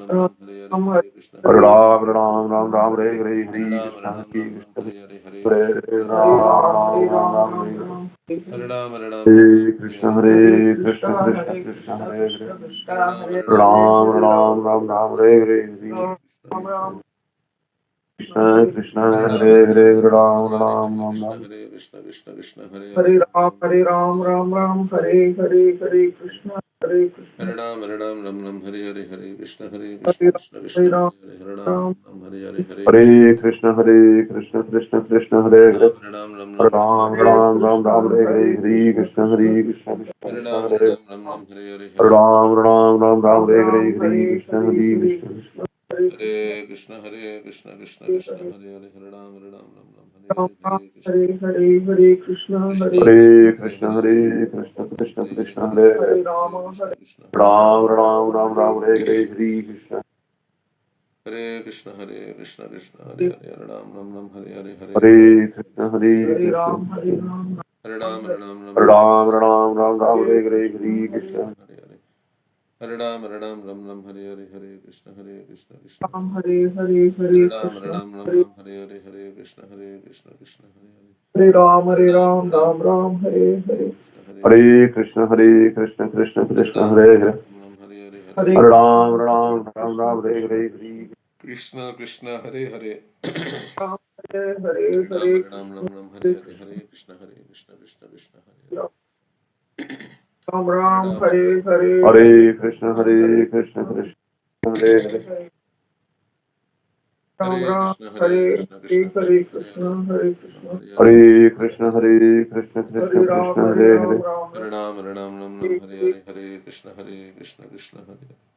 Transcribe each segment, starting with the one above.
Ram Ram Hare Hare Hare Ram, Ram Ram Ram, Hare Hare, Hare Hare Krishna, Hare Krishna, Hare Hare Ram Ram, Hare Ram Ram Ram, Ram Hare Ram Hare Hare Krishna, Hare Hare Krishna, Krishna Krishna Hare Krishna, Krishna Hare Hare, Krishna Krishna Hare Hare Ram Hare Ram, Ram Ram Ram, Hare Hare, Ram Ram Krishna Krishna, Hare Hare, Ram Ram, Ram Ram. Hare Ram Ram Ram Hare Hare Hare Krishna Krishna Hare Ram Ram Hare Krishna, Krishna Krishna, Hare Hare. Ram Ram Ram Ram, Hare Hare, Hare Krishna, Hare Krishna, Krishna Krishna, Hare Hare. Ram Ram Ram Ram, Hare Hare, Hare Krishna, Hare Krishna. Hare Ram Ram Hare Hare Hare Krishna Hare Hare Krishna, Hare Krishna, Krishna Krishna, Hare Hare. Hare Rama Hare Ram Ram Ram Ram, Hare Hare, Hare Krishna. Hare Krishna, Hare Hare Krishna. Ram Hare Ram Ram Hare Ram Ram Ram Ram, Hare Hare, Hare Krishna. Ram Hare Hare Hare Krishna Hare Hare Ram Ram Ram Hare Hare Hare Krishna, Hare Krishna, Krishna Krishna, Hare Hare. Hare Hare Ram Ram Ram Ram, Hare Hare, Hare. Ram Hare Hare Hare Krishna Hare Krishna Ram Ram Hare Hare Hare Krishna, Hare Krishna, Krishna Hare Hare. Ram Ram Hare Hare Hare Krishna Hare Krishna Hare Krishna, Hare Krishna, Krishna Hare Krishna, Hare Hare Hare. Ram Hare Hare Hare Hare Ram Krishna, Ram Hare Ram Krishna, Hare Krishna Krishna, Hare Hare. Hare Krishna Hare Hare Ram, Ram Ram Ram, Hare Hare, Hare Krishna, Hare Krishna, Hare Krishna Krishna, Ram Hare Hare Hare. Ram Hare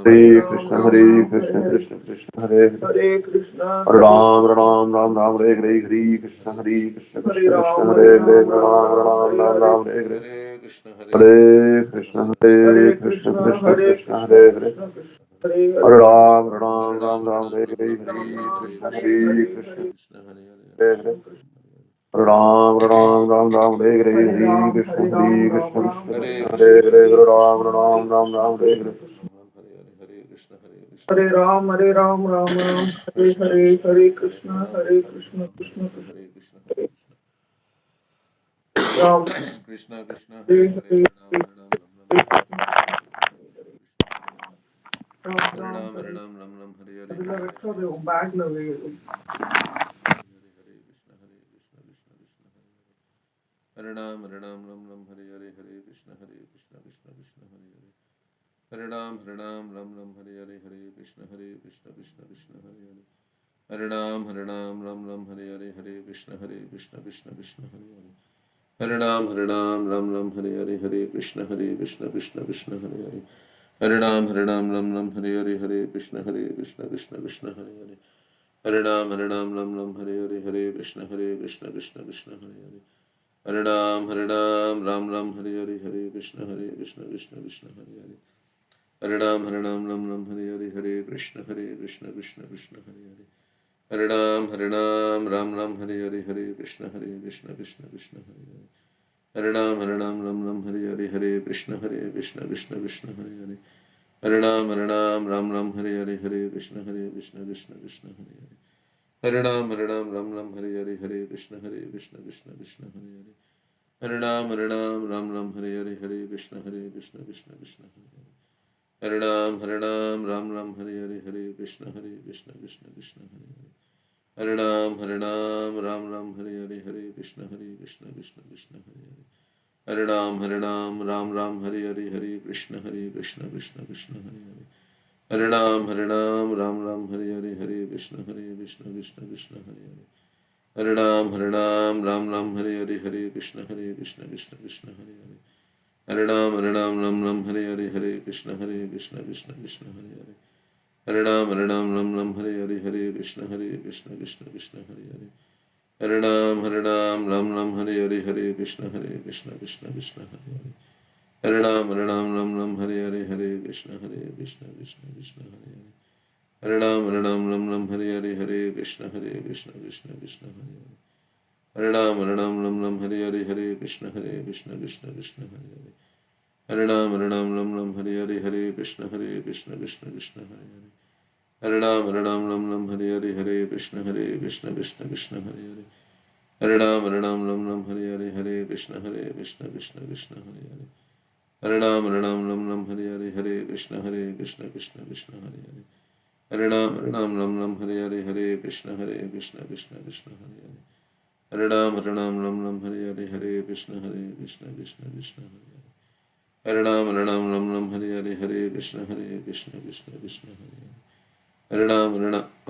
Ram Ram, Ram Ram Hare Ram Hare Ram, Hare Hare. Hare Krishna, Hare Hare Krishna, Krishna Krishna Hare Krishna, Krishna Hare Hare. Krishna Krishna Hare Hare Hare Ram, Ram Ram Ram, Hare Hare, Ram Hare Ram Krishna, Hare Hare Hare Krishna, Hare Hare Hare. Krishna Krishna Hare Ram, Ram Ram Ram, Hare Hare, Hare Krishna, Hare Hare Ram Krishna, Ram Krishna Ram Hare Krishna, Hare Hare Hare. Hare Hare Ram, Krishna Hare Ram Ram Ram, Hare Hare. Hare Ram Ram Ram Hare Hare Hare Krishna Krishna Krishna Ram Hare Hare Hare Ram Ram Hare अगला रखा दे वो bag लगे Hare Ram Ram Ram Hare Hare Hare Krishna Krishna Krishna Hare Hare Hare Ram Hare Hare Krishna Krishna Krishna Hare Hare Hare Ram Hare Hare Krishna Krishna Krishna Hare Hare Hare Ram Hare Hare Krishna Krishna Krishna Hare Hare Hare Ram Hare Hare Krishna Krishna Krishna Hare Hare Hare Ram Hare Hare Krishna Krishna Krishna Hare Hare Hare Ram Hare Hare Krishna Krishna Krishna Hare Hare Hare Ram Hare Hare Krishna Krishna Hare Hare Hare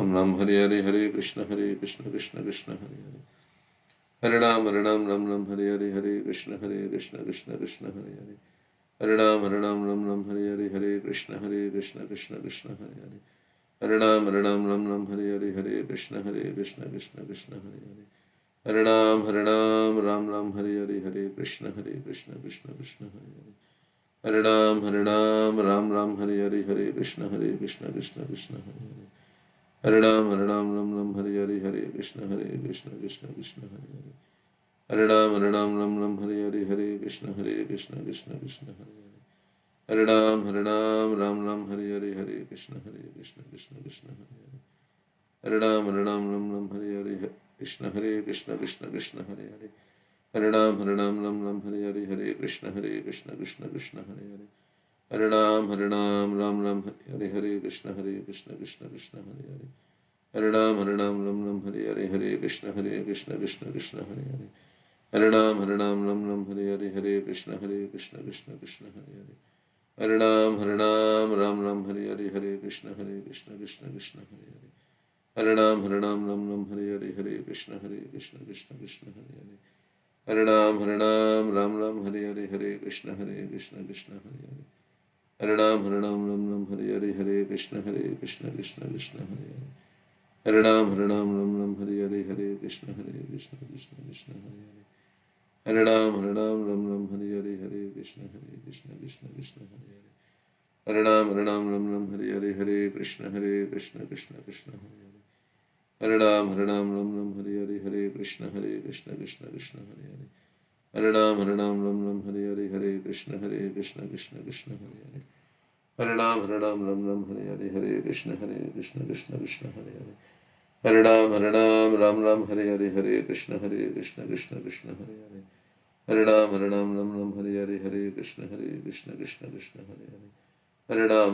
Ram Hare Hare Krishna Krishna Hare Hare Hare Ram Hare Hare Krishna Krishna Hare Hare Hare Ram Hare Hare Krishna Krishna Hare Hare Hare Ram Hare Hare Krishna Krishna Hare Hare Hare Ram Hare Hare Krishna Krishna Hare Hare Hare Ram Hare Hare Krishna Krishna Hare Hare Hare Ram Hare Hare Krishna Krishna Hare Hare Hare Ram Hare Hare Krishna Krishna Hare Hare Hare Ram Hare Hare Krishna Krishna Hare Hare Hare Ram Hare Hare Krishna Krishna Hare Hare Hare Ram Hare Hare Krishna Krishna Hare Hare Hare Ram Hare Hare Krishna Krishna Hare Hare Hare Ram Hare Hare Krishna Krishna Hare Hare Hare Ram Hare Hare Krishna Krishna Hare Hare Hare Ram Hare Hare Krishna Krishna Hare Hare Hare Ram Hare Hare Krishna Krishna Hare Hare Hare Ram Hare Hare Krishna Krishna Hare Hare Hare Ram Hare Hare Krishna Krishna Hare Hare Hare Ram Hare Hare Krishna Krishna Hare Hare Hare Ram Hare Hare Krishna Krishna Hare Hare Hare Ram Hare Hare Krishna Krishna Hare Hare Hare Ram Hare Hare Krishna Krishna Hare Hare Hare Ram Hare Hare Krishna Krishna Hare Hare Hare Ram Hare Hare Krishna Krishna Hare Hare Hare Ram Hare Hare Krishna Krishna Hare Hare Hare Ram Hare Hare Krishna Krishna Hare Hare Hare Ram Hare Hare Krishna Krishna Hare Hare Hare Ram Hare Hare Krishna Krishna Hare Hare Hare Ram Hare Hare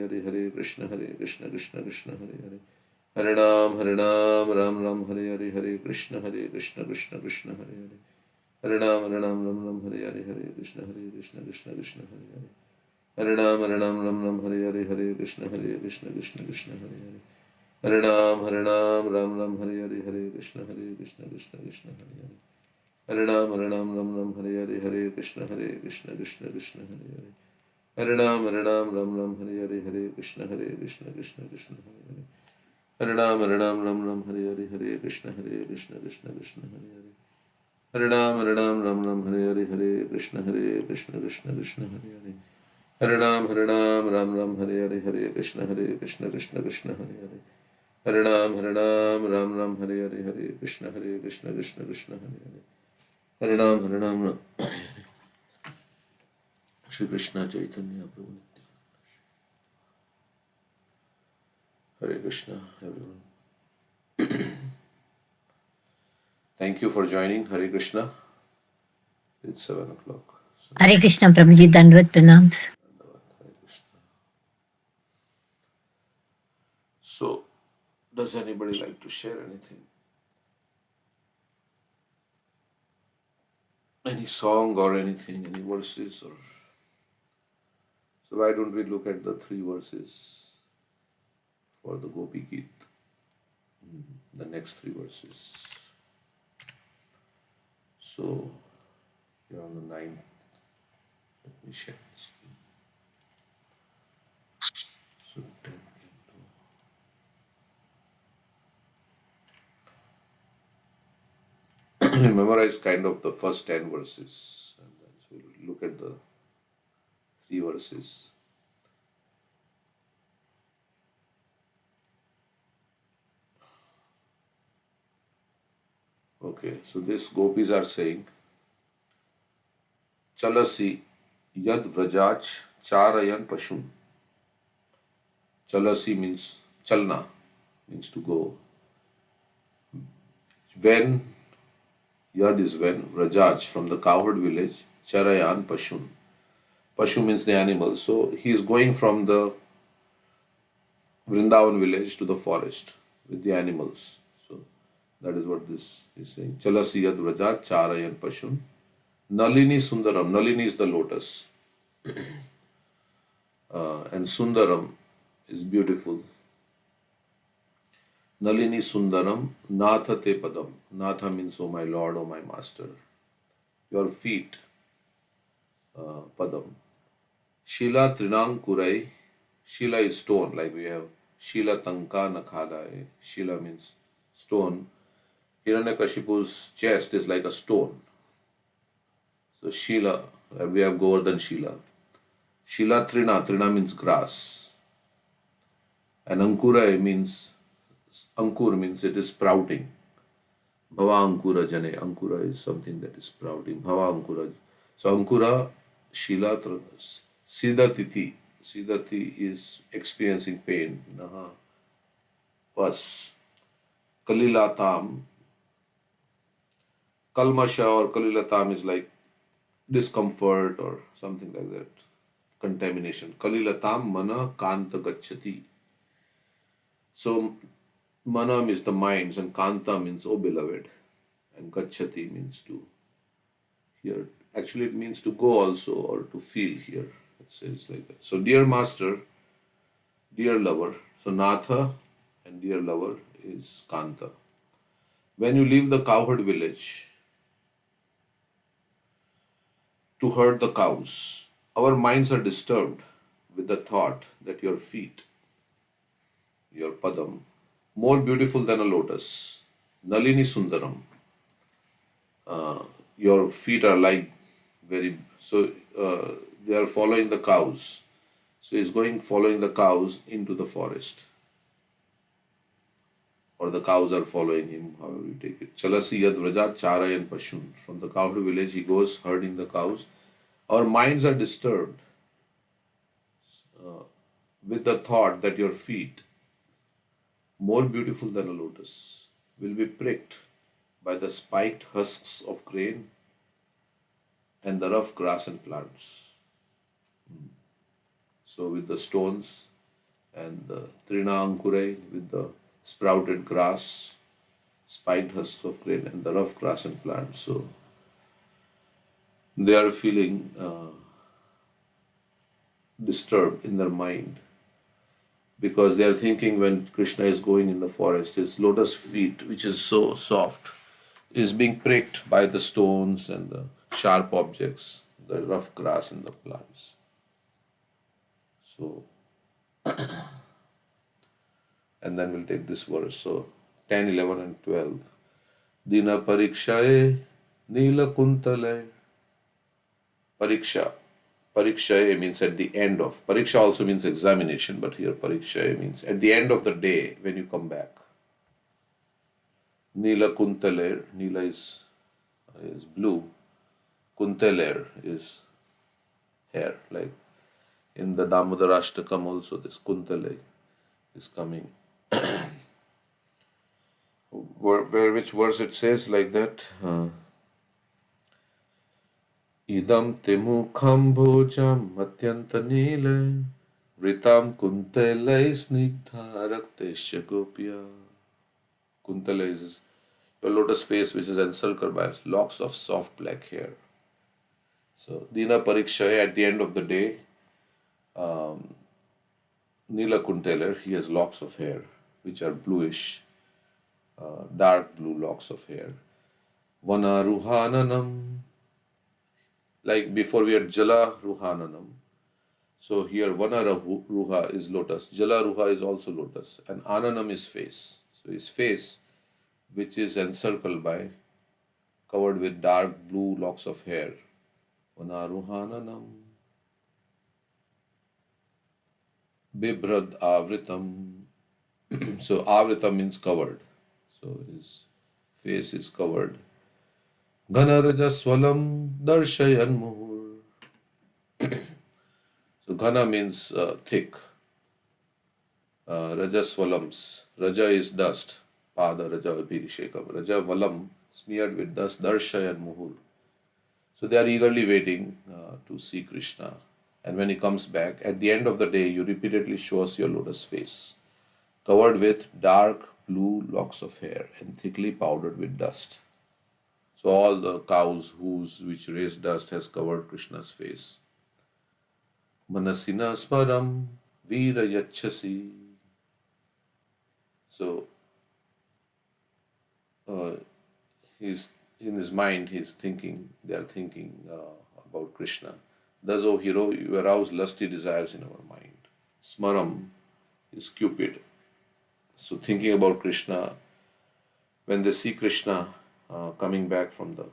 Krishna Krishna Hare Hare Hare Ram Hare Hare Krishna Krishna Hare Hare Hare Ram Hare Hare Krishna Krishna Hare Hare Hare Ram Hare Hare Krishna Krishna Hare Hare Hare Ram Hare Hare Krishna Krishna Hare Hare Hare Ram Hare Hare Krishna Krishna Hare Hare Hare Ram Hare Hare Krishna Krishna Hare Hare Hare Ram Hare Hare Krishna Krishna Hare Hare Hare Ram Shri Krishna Chaitanya Prabhu Nityananda. Hare Krishna, everyone. Thank you for joining. Hare Krishna. It's 7 o'clock. So, Hare Krishna, Prabhuji, Dandavad Pranams. Hare Krishna. So, does anybody like to share anything? Any song or anything, any verses? Or so, why don't we look at the 3 verses for the Gopi Geet? The next 3 verses. So, you're on the 9th. Let me share my screen. So, 10 we memorize kind of the first 10 verses, and then so we'll look at the 3 verses. Okay, so these gopis are saying, Chalasi, Yad Vrajach Charayan Pashun. Chalasi means chalna, means to go. When, Yad is when, Vrajach from the cowherd village, Charayan Pashun. Pashu means the animal. So he is going from the Vrindavan village to the forest with the animals. So that is what this is saying. Chalasi Yad Vrajach Charayan Pashun. Nalini Sundaram. Nalini is the lotus. And Sundaram is beautiful. Nalini Sundaram, Natha Te Padam. Natha means, oh my Lord, oh my Master. Your feet, Padam. Shila Trinang Kurai. Shila is stone, like we have Shila Tanka Nakhadai. Shila means stone. Hiranyakashipu's chest is like a stone. So Shila, we have Govardhan Shila. Shila Trina, Trina means grass. And Ankurai means, Ankur means it is sprouting. Bhava Ankura Jane. Ankura is something that is sprouting. Bhava Ankura. So Ankura, Shila, Siddhatiti. Siddhati is experiencing pain. Naha. Vas. Kalilatam. Kalmasha or Kalilatam is like discomfort or something like that. Contamination. Kalilatam mana kanta gacchati. So mana means the minds and kanta means oh beloved. And gacchati means to hear. Actually it means to go also or to feel here. It says like that. So dear master, dear lover. So Natha and dear lover is Kanta. When you leave the cowherd village to herd the cows, our minds are disturbed with the thought that your feet, your padam, more beautiful than a lotus, Nalini Sundaram, your feet are like very, so they are following the cows. So he's going following the cows into the forest. Or the cows are following him, however you take it. Chalasi Yad Vrajat Charayan Pashun. From the cow village he goes herding the cows. Our minds are disturbed with the thought that your feet, more beautiful than a lotus, will be pricked by the spiked husks of grain and the rough grass and plants. So with the stones and the Trina Ankurai with the sprouted grass, spiked husks of grain and the rough grass and plants. So they are feeling disturbed in their mind because they are thinking when Krishna is going in the forest, his lotus feet, which is so soft, is being pricked by the stones and the sharp objects, the rough grass and the plants. So, and then we'll take this verse. So, 10, 11 and 12. Dina parikshaye nila kuntale. Pariksha. Parikshaye means at the end of. Pariksha also means examination, but here parikshaye means at the end of the day when you come back. Nila kuntale. Nila is blue. Kuntaler is hair. Like in the Damodarashtakam also this Kuntale is coming. Which verse it says like that? Idam temu khambojam atyanta nile vritam kuntale snigdha raktesya gopya. Kuntale is your lotus face which is encircled by locks of soft black hair. So Dina Parikshaya at the end of the day, Nila Kunteler, he has locks of hair which are bluish, dark blue locks of hair. Vana Ruhananam, like before we had Jala Ruhananam. So here Vana Ruha is lotus, Jala Ruha is also lotus, and Ananam is face. So his face, which is encircled by, covered with dark blue locks of hair. Vana Ruhananam. Bibrad Avritam. So Avritam means covered. So his face is covered. Ganaraja Swalam Darshayan Muhur. So Ghana means thick. Rajasvalams. Raja is dust. Pada Raja Abhishekam. Raja Valam smeared with dust, Darsha and Muhur. So they are eagerly waiting to see Krishna. And when he comes back, at the end of the day, you repeatedly show us your lotus face, covered with dark blue locks of hair and thickly powdered with dust. So all the cows' hooves which raise dust has covered Krishna's face. Manasina smaram vira yachasi. So uh, he's in his mind, he's thinking, they are thinking about Krishna. Thus, O hero, you arouse lusty desires in our mind. Smaram is Cupid. So, thinking about Krishna, when they see Krishna coming back from the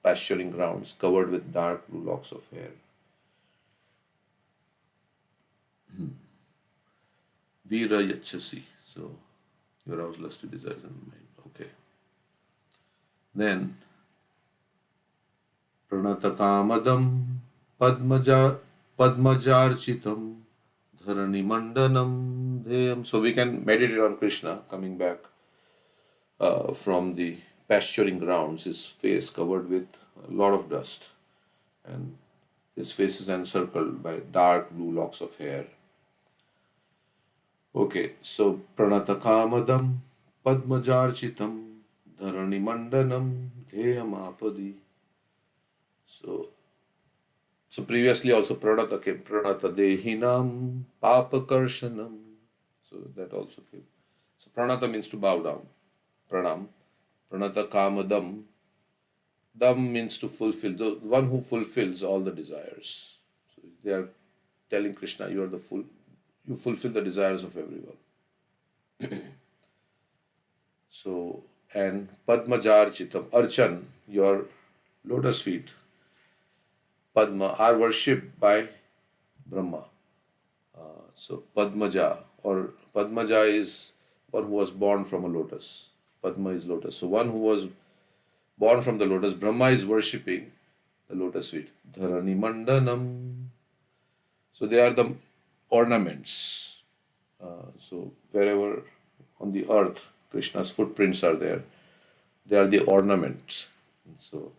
pasturing grounds covered with dark blue locks of hair, Vira Yachasi. So, you arouse lusty desires in the mind. Okay. Then, Pranatakamadam Padmajarchitam Dharani Mandanam Deyam. So we can meditate on Krishna coming back from the pasturing grounds, his face covered with a lot of dust, and his face is encircled by dark blue locks of hair. Okay, so Pranatakamadam Padmajarchitam Dharani Mandanam Deyamapadi. So previously also Pranata came, Pranata Dehinam Papakarshanam. So that also came. So Pranata means to bow down. Pranam. Pranata Kamadam. Dam means to fulfill. The one who fulfills all the desires. So they are telling Krishna, you are the you fulfill the desires of everyone. So, and Padmajar Chitam, Archan, your lotus feet, Padma, are worshipped by Brahma. So Padmaja or Padmaja is one who was born from a lotus. Padma is lotus. So one who was born from the lotus, Brahma is worshipping the lotus feet. Dharani Mandanam. So they are the ornaments. So wherever on the earth Krishna's footprints are there, they are the ornaments. So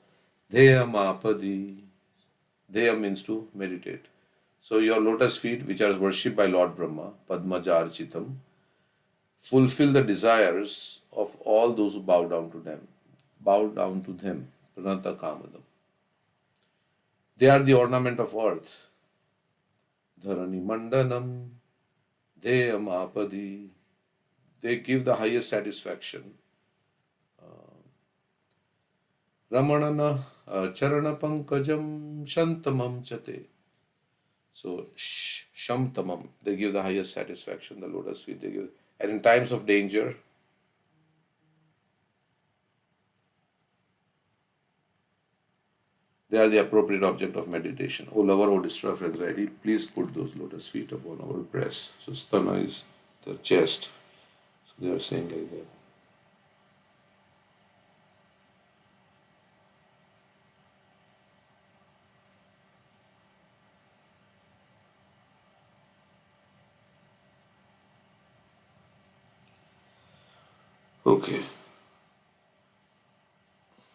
Dheya Mapadi. Dheya means to meditate. So your lotus feet, which are worshipped by Lord Brahma, Padmajarchitam, fulfill the desires of all those who bow down to them. Bow down to them. Pranata Kamadam. They are the ornament of earth. Dharani Mandanam. Deyamapadi. They give the highest satisfaction. Ramanana Charana Pankajam Shantamam Chate. So Shamtamam, they give the highest satisfaction, the lotus feet they give. And in times of danger, they are the appropriate object of meditation. O lover, O destroyer of anxiety, please put those lotus feet upon our breast. So sthana is the chest. So they are saying like that. Okay.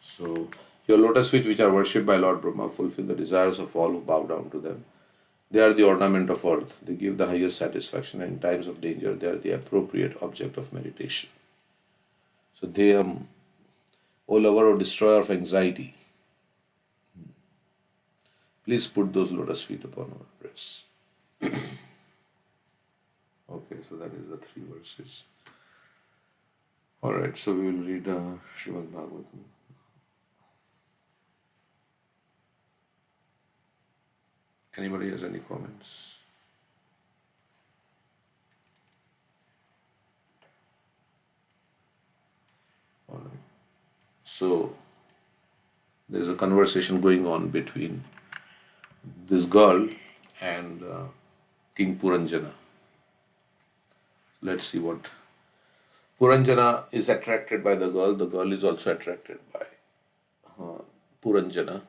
So your lotus feet, which are worshipped by Lord Brahma, fulfill the desires of all who bow down to them. They are the ornament of earth. They give the highest satisfaction, and in times of danger, they are the appropriate object of meditation. So they are, O lover or destroyer of anxiety, please put those lotus feet upon our breasts. Okay, so that is the 3 verses. Alright, so we will read Srimad Bhagavatam. Anybody has any comments? Alright. So there's a conversation going on between this girl and King Puranjana. Let's see what. Puranjana is attracted by the girl is also attracted by Puranjana.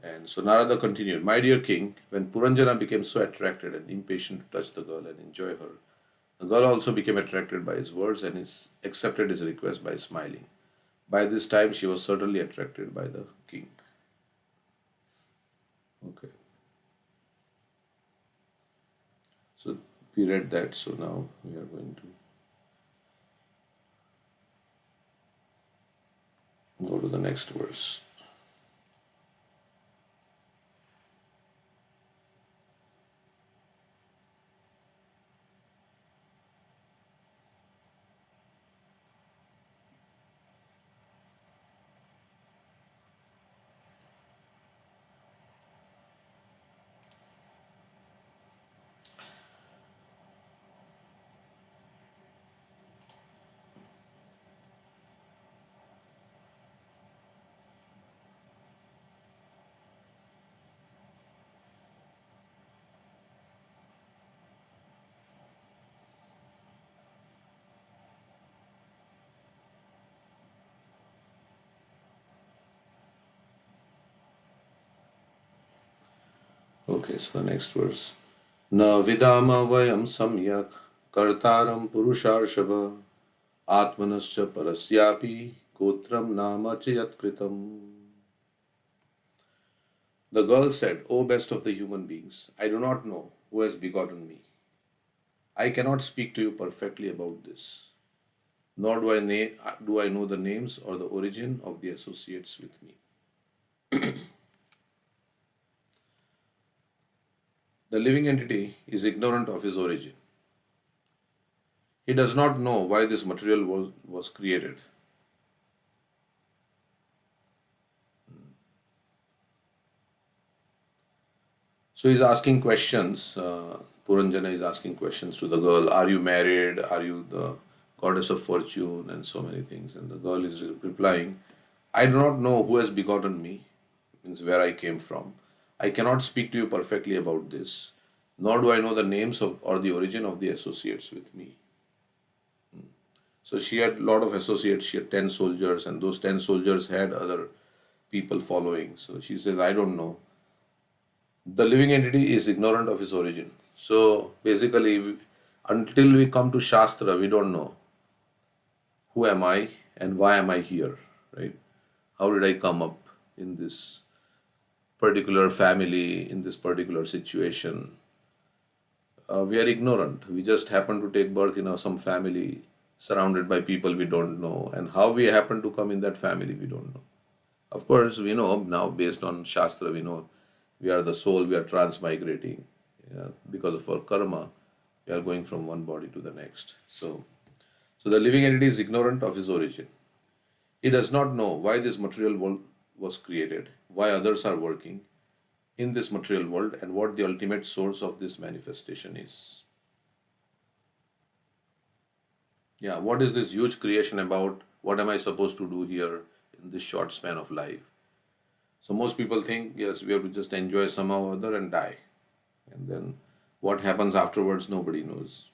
And so Narada continued, "My dear king, when Puranjana became so attracted and impatient to touch the girl and enjoy her, the girl also became attracted by his words and accepted his request by smiling. By this time, she was certainly attracted by the king." Okay, so we read that, so now we are going to go to the next verse. Okay, so the next verse. Na vidama vayam samyak kartaram purusharshava atmanascha parasyapi kotram nama chayat kritam. The girl said, "O best of the human beings, I do not know who has begotten me. I cannot speak to you perfectly about this, nor do I know the names or the origin of the associates with me." The living entity is ignorant of his origin. He does not know why this material world was created. So he's asking questions. Puranjana is asking questions to the girl. Are you married? Are you the goddess of fortune? And so many things. And the girl is replying, "I do not know who has begotten me," means where I came from. "I cannot speak to you perfectly about this, nor do I know the names of or the origin of the associates with me." So she had a lot of associates. She had 10 soldiers, and those 10 soldiers had other people following. So she says, "I don't know." The living entity is ignorant of his origin. So basically, until we come to Shastra, we don't know who am I and why am I here, right? How did I come up in this particular family, in this particular situation? We are ignorant. We just happen to take birth in some family surrounded by people we don't know, and how we happen to come in that family, we don't know. Of course, we know now based on Shastra, we know we are the soul, we are transmigrating. Because of our karma, we are going from one body to the next. So the living entity is ignorant of his origin. He does not know why this material world was created, why others are working in this material world, and what the ultimate source of this manifestation is. Yeah, what is this huge creation about? What am I supposed to do here in this short span of life? So most people think, yes, we have to just enjoy somehow or other and die. And then what happens afterwards, nobody knows.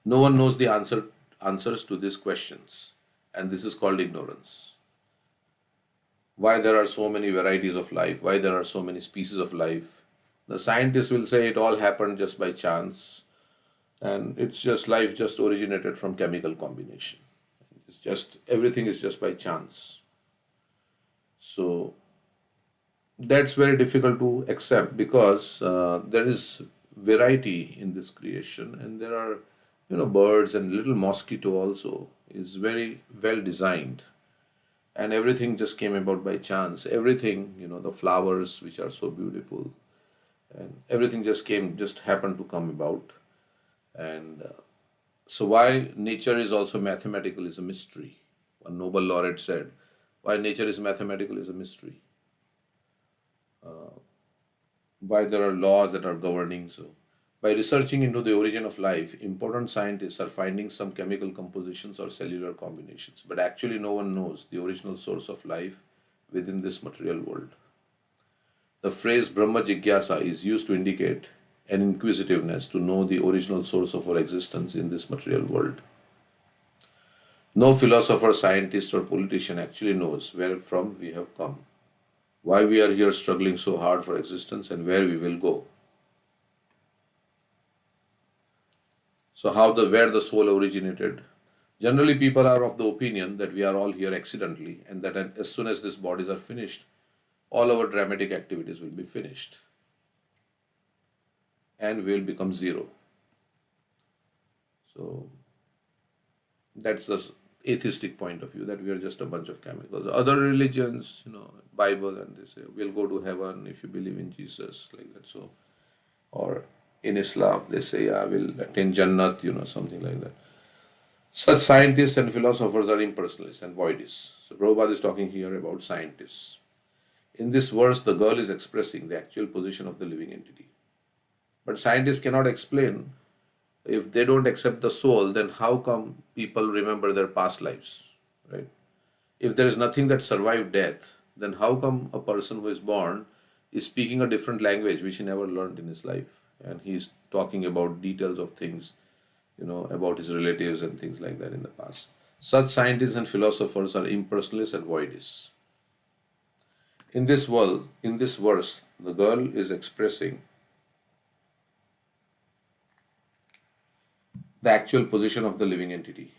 No one knows the answers to these questions. And this is called ignorance. Why there are so many varieties of life, why there are so many species of life. The scientists will say it all happened just by chance. And it's just life just originated from chemical combination. It's just everything is just by chance. So that's very difficult to accept because there is variety in this creation, and there are birds and little mosquito also is very well designed, and everything just came about by chance. Everything, the flowers which are so beautiful, and everything just happened to come about. And so why nature is also mathematical is a mystery. One Nobel laureate said, why nature is mathematical is a mystery. Why there are laws that are governing. So by researching into the origin of life, important scientists are finding some chemical compositions or cellular combinations, but actually no one knows the original source of life within this material world. The phrase Brahma Jigyasa is used to indicate an inquisitiveness to know the original source of our existence in this material world. No philosopher, scientist, or politician actually knows where from we have come. why we are here struggling so hard for existence, and where we will go. So where the soul originated. Generally, people are of the opinion that we are all here accidentally, and that as soon as these bodies are finished, all our dramatic activities will be finished and will become zero. So that's the atheistic point of view, that we are just a bunch of chemicals. Other religions, Bible, and they say we'll go to heaven if you believe in Jesus, like that. So, or in Islam, they say, yeah, we'll attain Jannat, something like that. Such scientists and philosophers are impersonalists and voidists. So Prabhupada is talking here about scientists. In this verse, the girl is expressing the actual position of the living entity. But scientists cannot explain, if they don't accept the soul, then how come people remember their past lives, right? If there is nothing that survived death, then how come a person who is born is speaking a different language which he never learned in his life? And he's talking about details of things, about his relatives and things like that in the past. Such scientists and philosophers are impersonalists and voidists. In this verse, the girl is expressing the actual position of the living entity.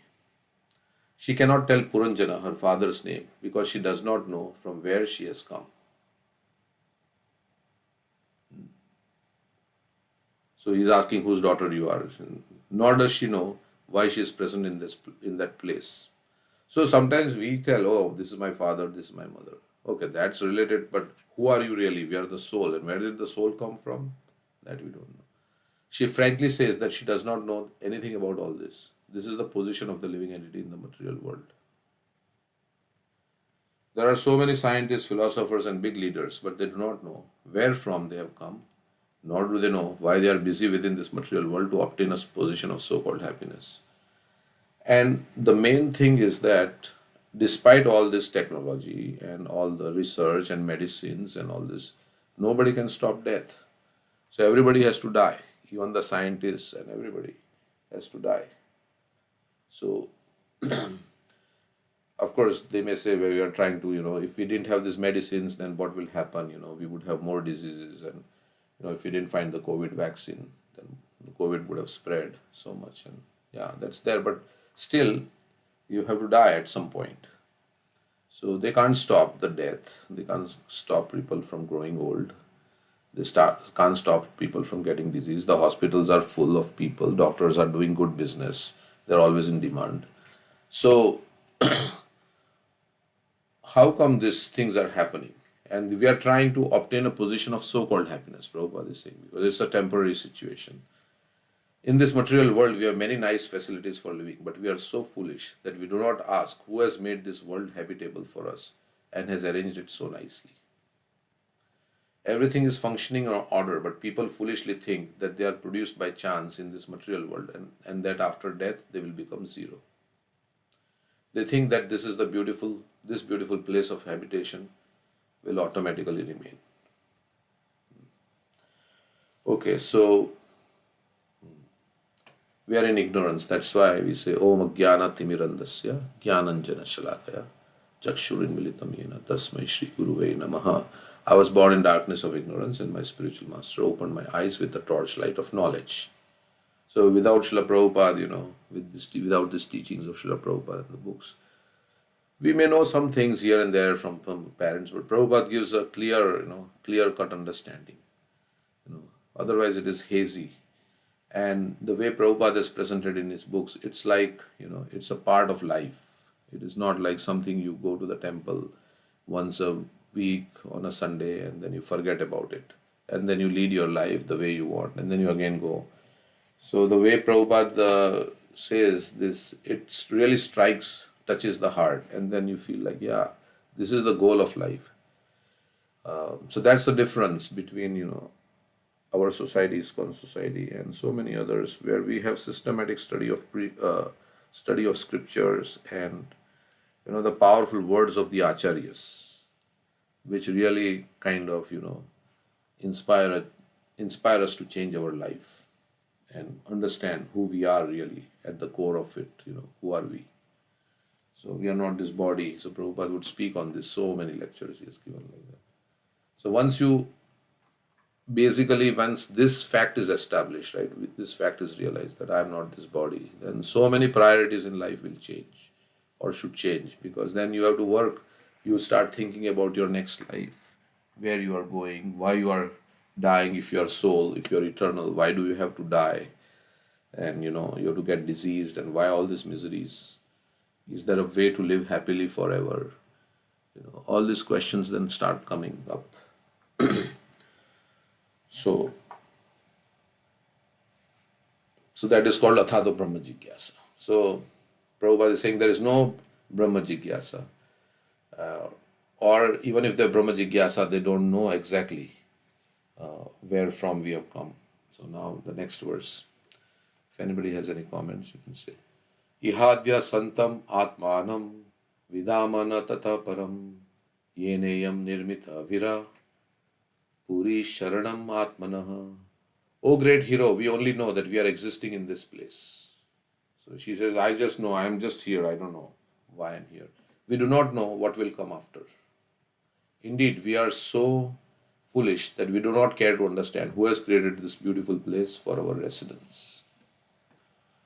She cannot tell Puranjana her father's name because she does not know from where she has come. So he's asking whose daughter you are. Nor does she know why she is present in that place. So sometimes we tell, oh, this is my father, this is my mother. Okay, that's related, but who are you really? We are the soul. And where did the soul come from? That we don't know. She frankly says that she does not know anything about all this. This is the position of the living entity in the material world. There are so many scientists, philosophers, and big leaders, but they do not know where from they have come, nor do they know why they are busy within this material world to obtain a position of so-called happiness. And the main thing is that despite all this technology and all the research and medicines and all this, nobody can stop death. So everybody has to die, even the scientists, and everybody has to die. So, of course, they may say, well, we are trying to, if we didn't have these medicines, then what will happen? We would have more diseases. And, if we didn't find the COVID vaccine, then the COVID would have spread so much. And yeah, that's there. But still, you have to die at some point. So they can't stop the death. They can't stop people from growing old. Can't stop people from getting disease. The hospitals are full of people. Doctors are doing good business. They're always in demand. So how come these things are happening? And we are trying to obtain a position of so-called happiness, Prabhupada is saying, because it's a temporary situation. In this material world, we have many nice facilities for living, but we are so foolish that we do not ask who has made this world habitable for us and has arranged it so nicely. Everything is functioning in order, but people foolishly think that they are produced by chance in this material world and that after death they will become zero. They think that this beautiful place of habitation will automatically remain. Okay, so we are in ignorance. That's why we say, Om Jnana Timirandasya Jnananjana Shalakaya Chakshurin Militam Yena Tasmai Shri Guruve Namaha. I was born in darkness of ignorance, and my spiritual master opened my eyes with the torchlight of knowledge. So without Srila Prabhupada, without these teachings of Srila Prabhupada in the books, we may know some things here and there from parents, but Prabhupada gives a clear-cut understanding. Otherwise it is hazy. And the way Prabhupada is presented in his books, it's like, it's a part of life. It is not like something you go to the temple once a week on a Sunday and then you forget about it. And then you lead your life the way you want and then you again go. So the way Prabhupada says this, it really touches the heart, and then you feel like, yeah, this is the goal of life. So that's the difference between, our society, ISKCON society, and so many others where we have systematic study of scriptures and, the powerful words of the acharyas, which really kind of, inspire us to change our life and understand who we are really at the core of it, who are we. So we are not this body. So Prabhupada would speak on this, so many lectures he has given like that. So once this fact is established, right, this fact is realized that I am not this body, then so many priorities in life will change or should change, because then you have to work. You start thinking about your next life, where you are going, why you are dying. If you are soul, if you are eternal, why do you have to die? And you have to get diseased, and why all these miseries? Is there a way to live happily forever? All these questions then start coming up. So So that is called Athado Brahma Jigyasa. So Prabhupada is saying there is no Brahma Jigyasa. Or even if they're Brahma Jigyasa, they don't know exactly where from we have come. So now the next verse. If anybody has any comments, you can say. Ihadya santam atmanam vidamana tata param yeneyam nirmita vira puri sharanam atmanaha. O great hero, we only know that we are existing in this place. So she says, I just know, I am just here, I don't know why I'm here. We do not know what will come after. Indeed, we are so foolish that we do not care to understand who has created this beautiful place for our residence.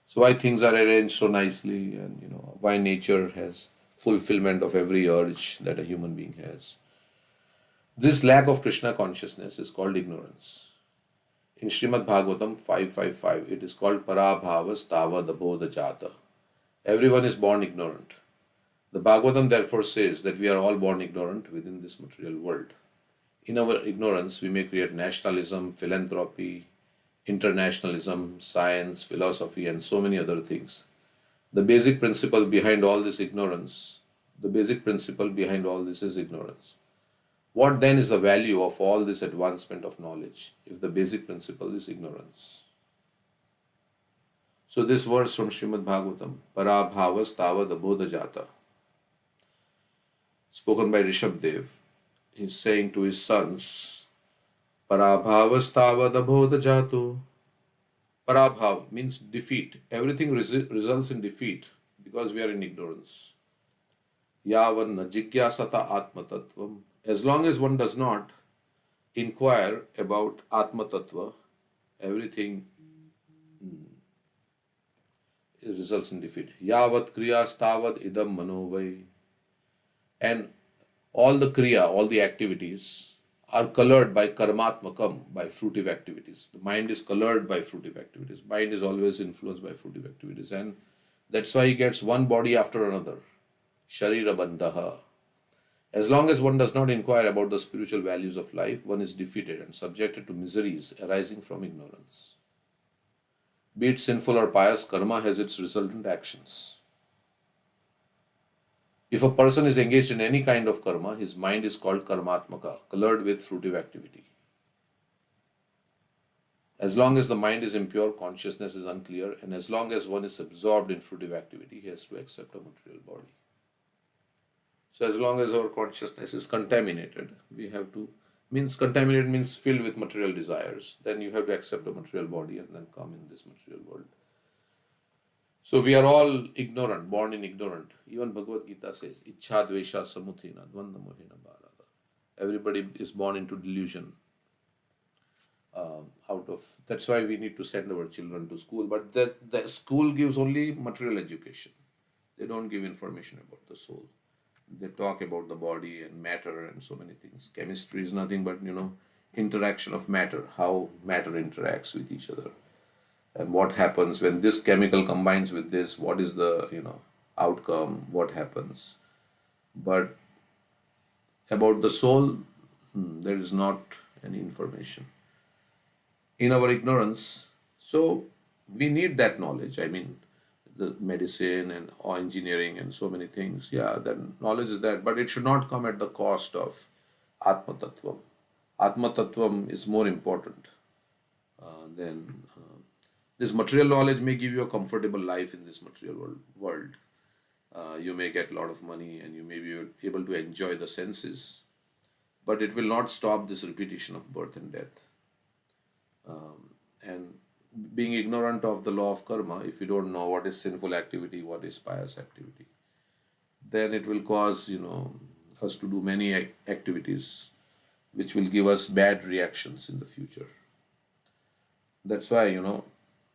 So why things are arranged so nicely, and why nature has fulfillment of every urge that a human being has. This lack of Krishna consciousness is called ignorance. In Srimad Bhagavatam 5.5.5, it is called Parabhavas Tava Dabodha Jata. Everyone is born ignorant. The Bhagavatam therefore says that we are all born ignorant within this material world. In our ignorance, we may create nationalism, philanthropy, internationalism, science, philosophy, and so many other things. The basic principle behind all this is ignorance. What then is the value of all this advancement of knowledge if the basic principle is ignorance? So this verse from Srimad Bhagavatam, Parabhavas Tava Dabodha Jata, spoken by Rishabdev, he's saying to his sons, Parabhavas Tava Dabodha Jato. Parabhav means defeat. Everything results in defeat because we are in ignorance. Yavan na jigyasata atma tattvam. As long as one does not inquire about Atma Tattva, everything results in defeat. Yavat kriyas tavad idam manovai. And all the kriya, all the activities are colored by karmatmakam, by fruitive activities. The mind is colored by fruitive activities. Mind is always influenced by fruitive activities. And that's why he gets one body after another. Sharira bandhaha. As long as one does not inquire about the spiritual values of life, one is defeated and subjected to miseries arising from ignorance. Be it sinful or pious, karma has its resultant actions. If a person is engaged in any kind of karma, his mind is called karmatmaka, colored with fruitive activity. As long as the mind is impure, consciousness is unclear, and as long as one is absorbed in fruitive activity, he has to accept a material body. So as long as our consciousness is contaminated, contaminated means filled with material desires, then you have to accept a material body and then come in this material world. So we are all ignorant, born in ignorant. Even Bhagavad Gita says, Ichha dvesha samuthina dvanda mohina bharata. Everybody is born into delusion. That's why we need to send our children to school. But the school gives only material education. They don't give information about the soul. They talk about the body and matter and so many things. Chemistry is nothing but, interaction of matter, how matter interacts with each other. And what happens when this chemical combines with this, what is the, outcome, what happens. But about the soul, there is not any information. In our ignorance, so we need that knowledge. The medicine and engineering and so many things. Yeah, that knowledge is there, but it should not come at the cost of Atma Tattvam. Atma Tattvam is more important than this material knowledge may give you a comfortable life in this material world. You may get a lot of money and you may be able to enjoy the senses, but it will not stop this repetition of birth and death. And being ignorant of the law of karma, if you don't know what is sinful activity, what is pious activity, then it will cause, us to do many activities which will give us bad reactions in the future. That's why,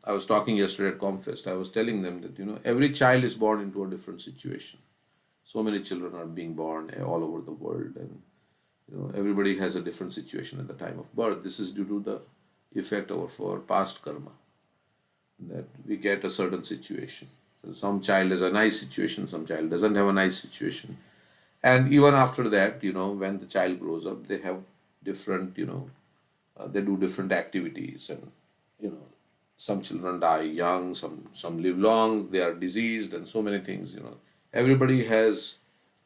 I was talking yesterday at Comfest. I was telling them that, every child is born into a different situation. So many children are being born all over the world, and everybody has a different situation at the time of birth. This is due to the effect of our past karma, that we get a certain situation. So some child has a nice situation, some child doesn't have a nice situation. And even after that, when the child grows up, they have different, they do different activities, and you know some children die young, some live long, they are diseased, and so many things. Everybody has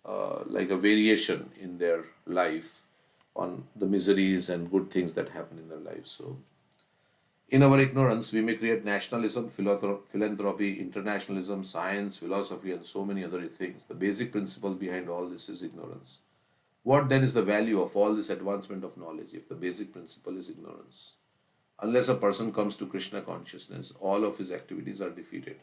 like a variation in their life on the miseries and good things that happen in their life. So in our ignorance, we may create nationalism, philanthropy, internationalism, science, philosophy, and so many other things. The basic principle behind all this is ignorance. What then is the value of all this advancement of knowledge if the basic principle is ignorance? Unless a person comes to Krishna consciousness, all of his activities are defeated.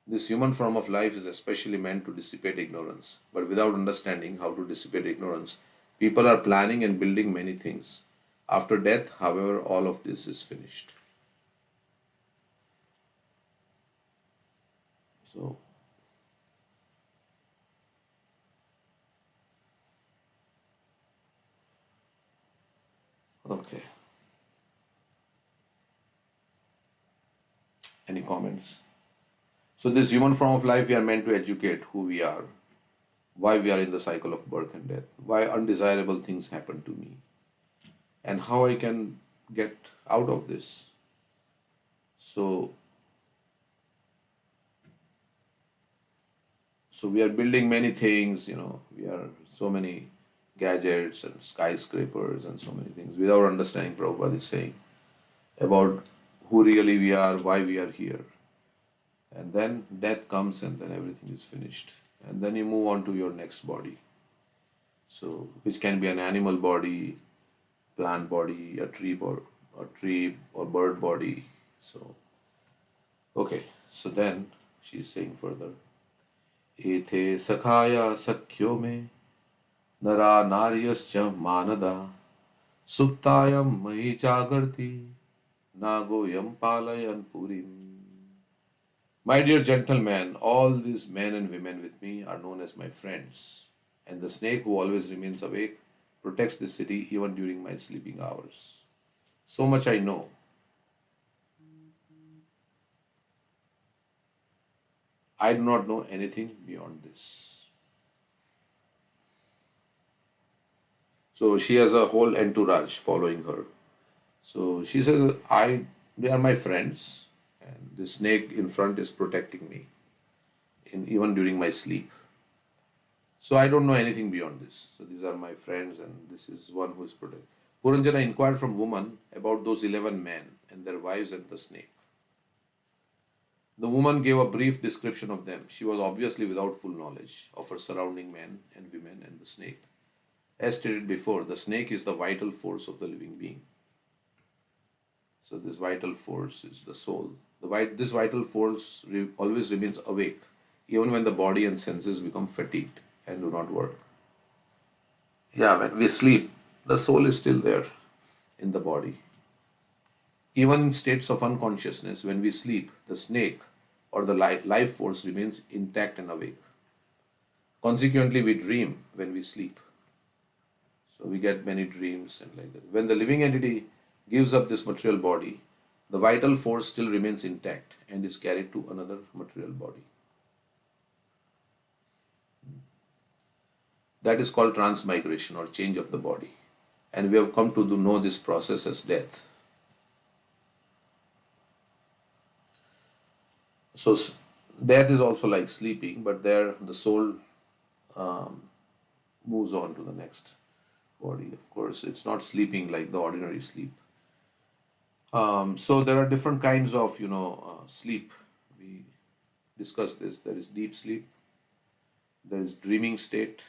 This human form of life is especially meant to dissipate ignorance. But without understanding how to dissipate ignorance, people are planning and building many things. After death, however, all of this is finished. So, okay. Any comments? So, this human form of life, we are meant to educate who we are, why we are in the cycle of birth and death, why undesirable things happen to me, and how I can get out of this. So, we are building many things, we are so many gadgets and skyscrapers and so many things without understanding Prabhupada is saying about who really we are, why we are here. And then death comes and then everything is finished. And then you move on to your next body. So, which can be an animal body, plant body, a tree or bird body. So, okay. So then she's saying further, Ethe sakhaya sakhyo me nara naryascha manada suptayam mahi jagarti nagoyam palayan purim. My dear gentlemen, all these men and women with me are known as my friends, and the snake who always remains awake protects the city even during my sleeping hours. So much I know. I do not know anything beyond this. So she has a whole entourage following her. So she says, they are my friends, and the snake in front is protecting me, even during my sleep. So I don't know anything beyond this. So these are my friends, and this is one who is protected. Puranjana inquired from woman about those 11 men and their wives and the snake. The woman gave a brief description of them. She was obviously without full knowledge of her surrounding men and women and the snake. As stated before, the snake is the vital force of the living being. So this vital force is the soul. This vital force always remains awake, even when the body and senses become fatigued and do not work. Yeah, when we sleep, the soul is still there in the body. Even in states of unconsciousness, when we sleep, the snake or the life force remains intact and awake. Consequently, we dream when we sleep. So we get many dreams and like that. When the living entity gives up this material body, the vital force still remains intact and is carried to another material body. That is called transmigration or change of the body. And we have come to know this process as death. So death is also like sleeping, but there the soul moves on to the next body. Of course, it's not sleeping like the ordinary sleep. So there are different kinds of sleep. We discussed this. There is deep sleep. There is dreaming state.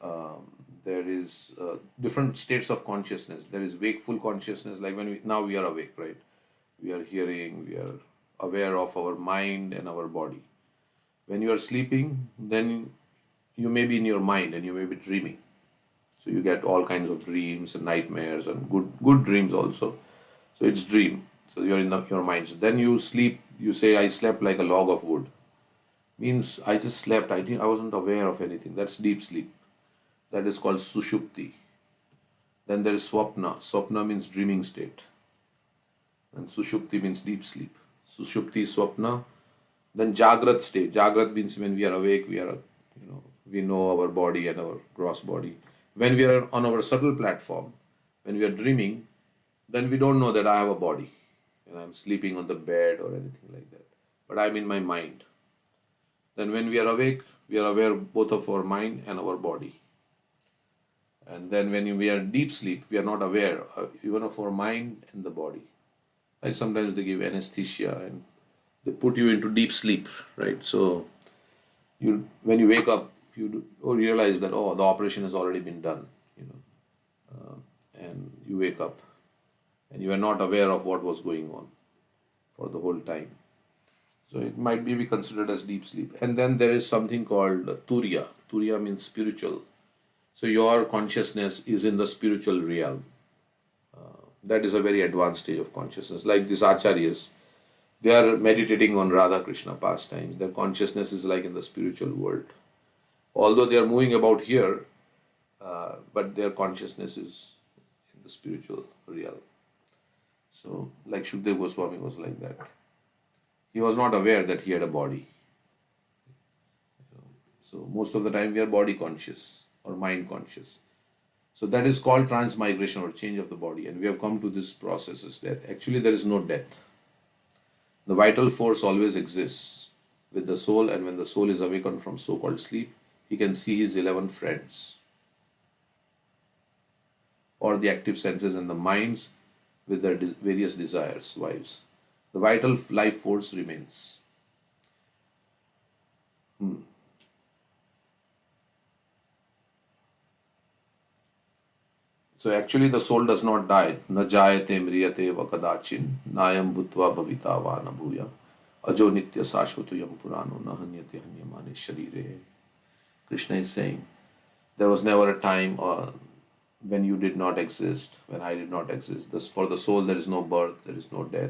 There is different states of consciousness. There is wakeful consciousness, like now we are awake, right? We are hearing. We are aware of our mind and our body. When you are sleeping, then you may be in your mind and you may be dreaming. So you get all kinds of dreams and nightmares and good dreams also. So it's dream. So you're in your minds. Then you sleep. You say, I slept like a log of wood. Means I just slept. I wasn't aware of anything. That's deep sleep. That is called sushupti. Then there is swapna. Swapna means dreaming state. And sushupti means deep sleep. Sushupti, swapna. Then jagrat state. Jagrat means when we are awake, we know our body and our gross body. When we are on our subtle platform, when we are dreaming, then we don't know that I have a body and I'm sleeping on the bed or anything like that. But I'm in my mind. Then when we are awake, we are aware both of our mind and our body. And then when we are in deep sleep, we are not aware even of our mind and the body. Like sometimes they give anesthesia and they put you into deep sleep, right? So when you wake up, or realize that the operation has already been done, and you wake up and you are not aware of what was going on for the whole time. So it might be considered as deep sleep. And then there is something called turiya. Turiya means spiritual. So your consciousness is in the spiritual realm. That is a very advanced stage of consciousness. Like these acharyas, they are meditating on Radha Krishna pastimes. Their consciousness is like in the spiritual world. Although they are moving about here, but their consciousness is in the spiritual realm. So, like Shukdev Goswami was like that. He was not aware that he had a body. So, most of the time we are body conscious or mind conscious. So, that is called transmigration or change of the body. And we have come to this process is death. Actually, there is no death. The vital force always exists with the soul, and when the soul is awakened from so called sleep, he can see his 11 friends or the active senses and the minds with their various desires, wives. The vital life force remains. So actually the soul does not die. Na jayate mriyate vakadachin nayam bhutva bhavita va na bhuya ajo nitya sashvatuyam purano na hanyate hanyamane sharire. Krishna is saying, there was never a time when you did not exist, when I did not exist. For the soul, there is no birth, there is no death.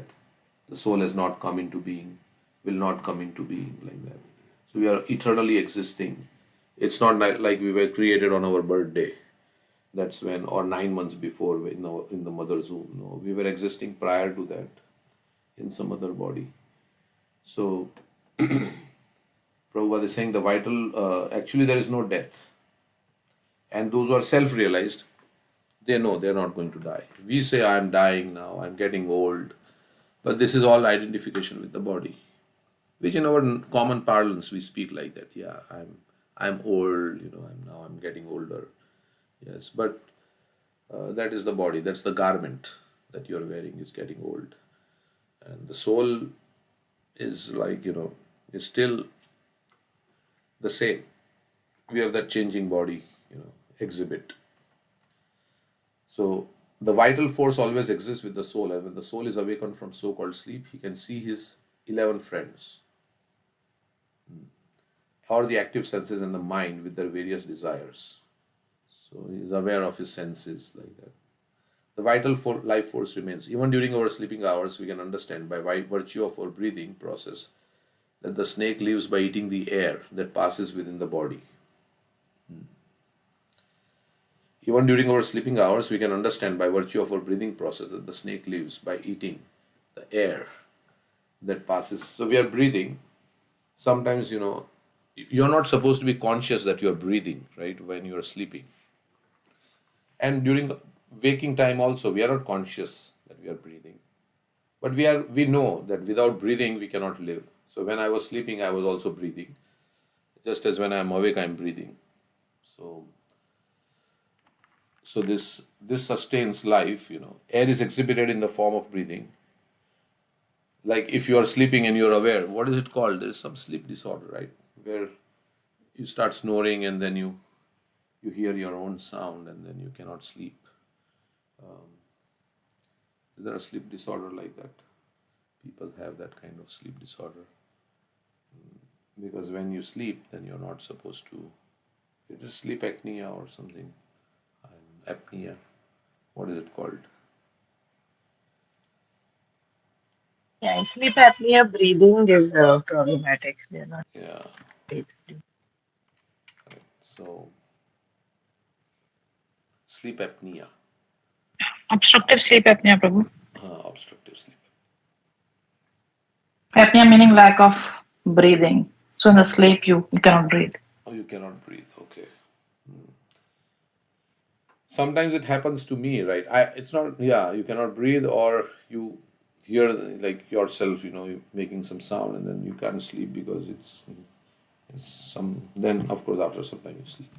The soul has not come into being, will not come into being, like that. So we are eternally existing. It's not like we were created on our birthday. That's when, or 9 months before in the mother's womb. No, we were existing prior to that in some other body. So Prabhupada is saying the vital, actually there is no death. And those who are self-realized, they know they're not going to die. We say, I'm dying now, I'm getting old. But this is all identification with the body, which in our common parlance we speak like that. Yeah, I'm old, I'm getting older. Yes, but that is the body, that's the garment that you're wearing is getting old. And the soul is like, is still the same. We have that changing body, exhibit. So the vital force always exists with the soul, and when the soul is awakened from so-called sleep, he can see his 11 friends or the active senses and the mind with their various desires. So he is aware of his senses like that. The vital life force remains. Even during our sleeping hours, we can understand by virtue of our breathing process that the snake lives by eating the air that passes within the body. Even during our sleeping hours, we can understand by virtue of our breathing process that the snake lives by eating the air that passes. So we are breathing. Sometimes, you're not supposed to be conscious that you're breathing, right, when you're sleeping. And during waking time also, we are not conscious that we are breathing. But we know that without breathing, we cannot live. So when I was sleeping, I was also breathing. Just as when I'm awake, I'm breathing. So this sustains life, Air is exhibited in the form of breathing. Like if you are sleeping and you're aware, what is it called? There's some sleep disorder, right? Where you start snoring and then you hear your own sound and then you cannot sleep. Is there a sleep disorder like that? People have that kind of sleep disorder. Because when you sleep, then you're not supposed to. It is sleep apnea or something. apnea. What is it called? Yeah, in sleep apnea, breathing is problematic. They're not Yeah. able to. So sleep apnea, Obstructive sleep apnea, Prabhu. obstructive sleep. Apnea meaning lack of breathing. So in the sleep, you cannot breathe. Oh, you cannot breathe. Okay. Sometimes it happens to me, right? It's not, yeah, you cannot breathe, or you hear like yourself, making some sound, and then you can't sleep because it's some, then of course after some time you sleep.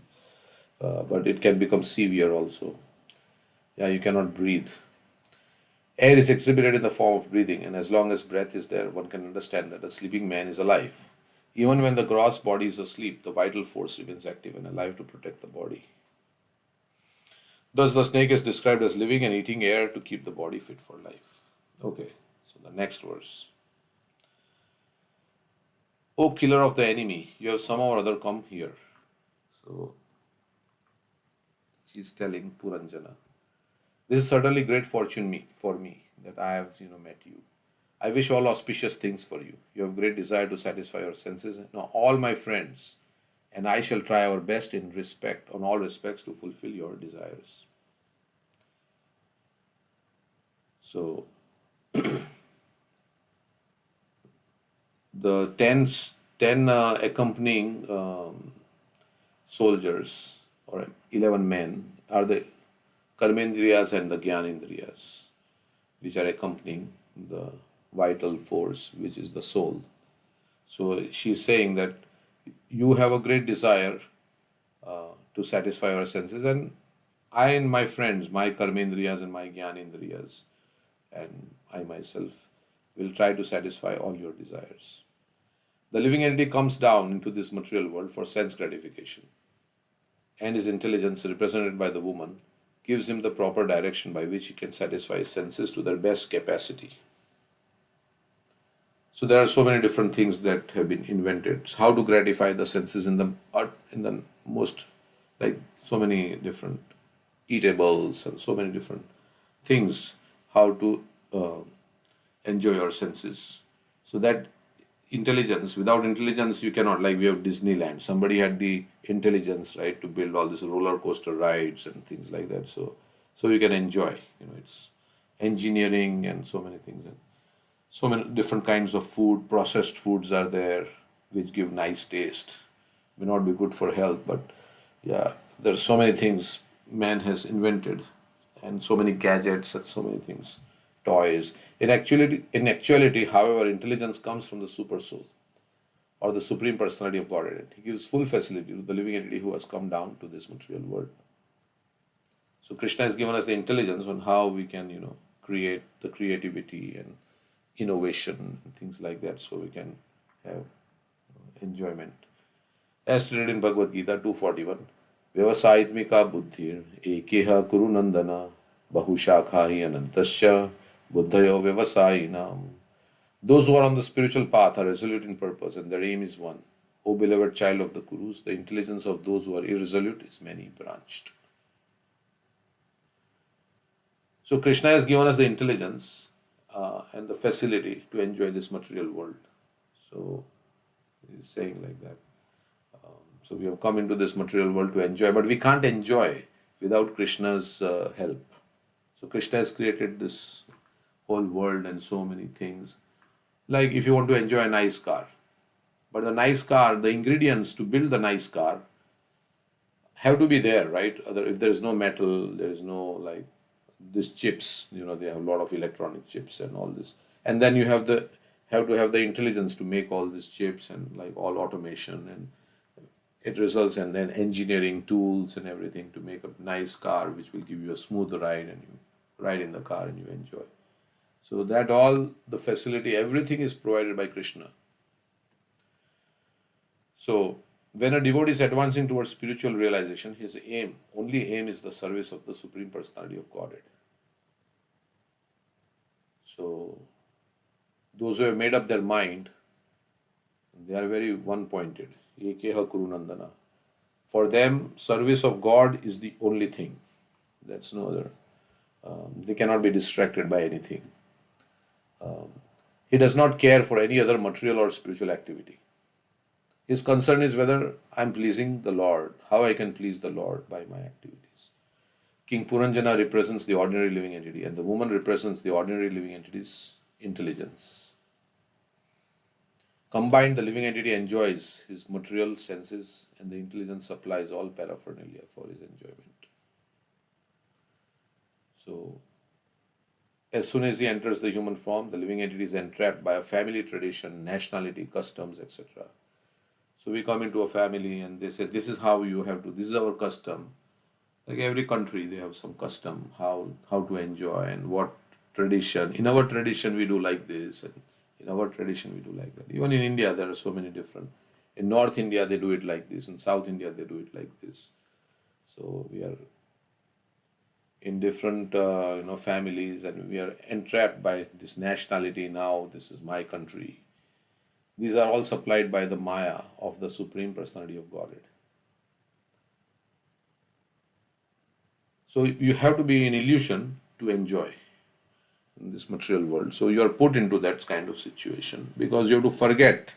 But it can become severe also. Yeah, you cannot breathe. Air is exhibited in the form of breathing, and as long as breath is there, one can understand that a sleeping man is alive. Even when the gross body is asleep, the vital force remains active and alive to protect the body. Thus, the snake is described as living and eating air to keep the body fit for life. Okay, so the next verse. O killer of the enemy, you have somehow or other come here. So, she's telling Puranjana, this is certainly great fortune for me that I have, met you. I wish all auspicious things for you. You have great desire to satisfy your senses. Now, all my friends and I shall try our best on all respects, to fulfill your desires. So, the ten accompanying soldiers, or 11 men, are the karmendriyas and the gyanendriyas, which are accompanying the vital force, which is the soul. So she's saying that you have a great desire to satisfy our senses, and I and my friends, my karmendriyas and my gyanendriyas, and I myself will try to satisfy all your desires. The living entity comes down into this material world for sense gratification, and his intelligence, represented by the woman, gives him the proper direction by which he can satisfy his senses to their best capacity. So there are so many different things that have been invented. How to gratify the senses in the art, in the most, like, so many different eatables and so many different things. How to enjoy your senses. So that intelligence, without intelligence, you cannot. Like we have Disneyland. Somebody had the intelligence, right, to build all these roller coaster rides and things like that. So you can enjoy. It's engineering and so many things. And so many different kinds of food, processed foods are there, which give nice taste. May not be good for health, but yeah, there are so many things man has invented, and so many gadgets and so many things, toys. In actuality, however, intelligence comes from the super soul, or the supreme personality of Godhead. He gives full facility to the living entity who has come down to this material world. So Krishna has given us the intelligence on how we can, create the creativity and innovation and things like that, so we can have enjoyment. As stated in Bhagavad Gita 241, Vyavasayitmika buddhir ekeha kuru nandana bahushakha hi anantasya buddhayo vyavasayinam. Those who are on the spiritual path are resolute in purpose, and their aim is one. O beloved child of the Kurus, the intelligence of those who are irresolute is many branched. So Krishna has given us the intelligence and the facility to enjoy this material world. So he's saying like that. So we have come into this material world to enjoy, but we can't enjoy without Krishna's help. So Krishna has created this whole world and so many things. Like if you want to enjoy a nice car, but the nice car, the ingredients to build the nice car have to be there, right? If there is no metal, there is no, like, these chips. They have a lot of electronic chips and all this, and then you have to have the intelligence to make all these chips, and like all automation, and it results in then engineering tools and everything to make a nice car which will give you a smooth ride, and you ride in the car and you enjoy. So that all the facility, everything is provided by Krishna. So when a devotee is advancing towards spiritual realization, his only aim is the service of the Supreme Personality of Godhead. So those who have made up their mind, they are very one-pointed. Ekeha Kurunandana. For them, service of God is the only thing. That's no other. They cannot be distracted by anything. He does not care for any other material or spiritual activity. His concern is whether I'm pleasing the Lord, how I can please the Lord by my activities. King Puranjana represents the ordinary living entity, and the woman represents the ordinary living entity's intelligence. Combined, the living entity enjoys his material senses, and the intelligence supplies all paraphernalia for his enjoyment. So, as soon as he enters the human form, the living entity is entrapped by a family tradition, nationality, customs, etc. So we come into a family and they say, this is how you have to, this is our custom. Like every country, they have some custom, how to enjoy and what tradition. In our tradition, we do like this, and in our tradition, we do like that. Even in India, there are so many different. In North India, they do it like this. In South India, they do it like this. So we are in different families, and we are entrapped by this nationality. Now this is my country. These are all supplied by the Maya of the Supreme Personality of Godhead. So you have to be in illusion to enjoy in this material world. So you are put into that kind of situation because you have to forget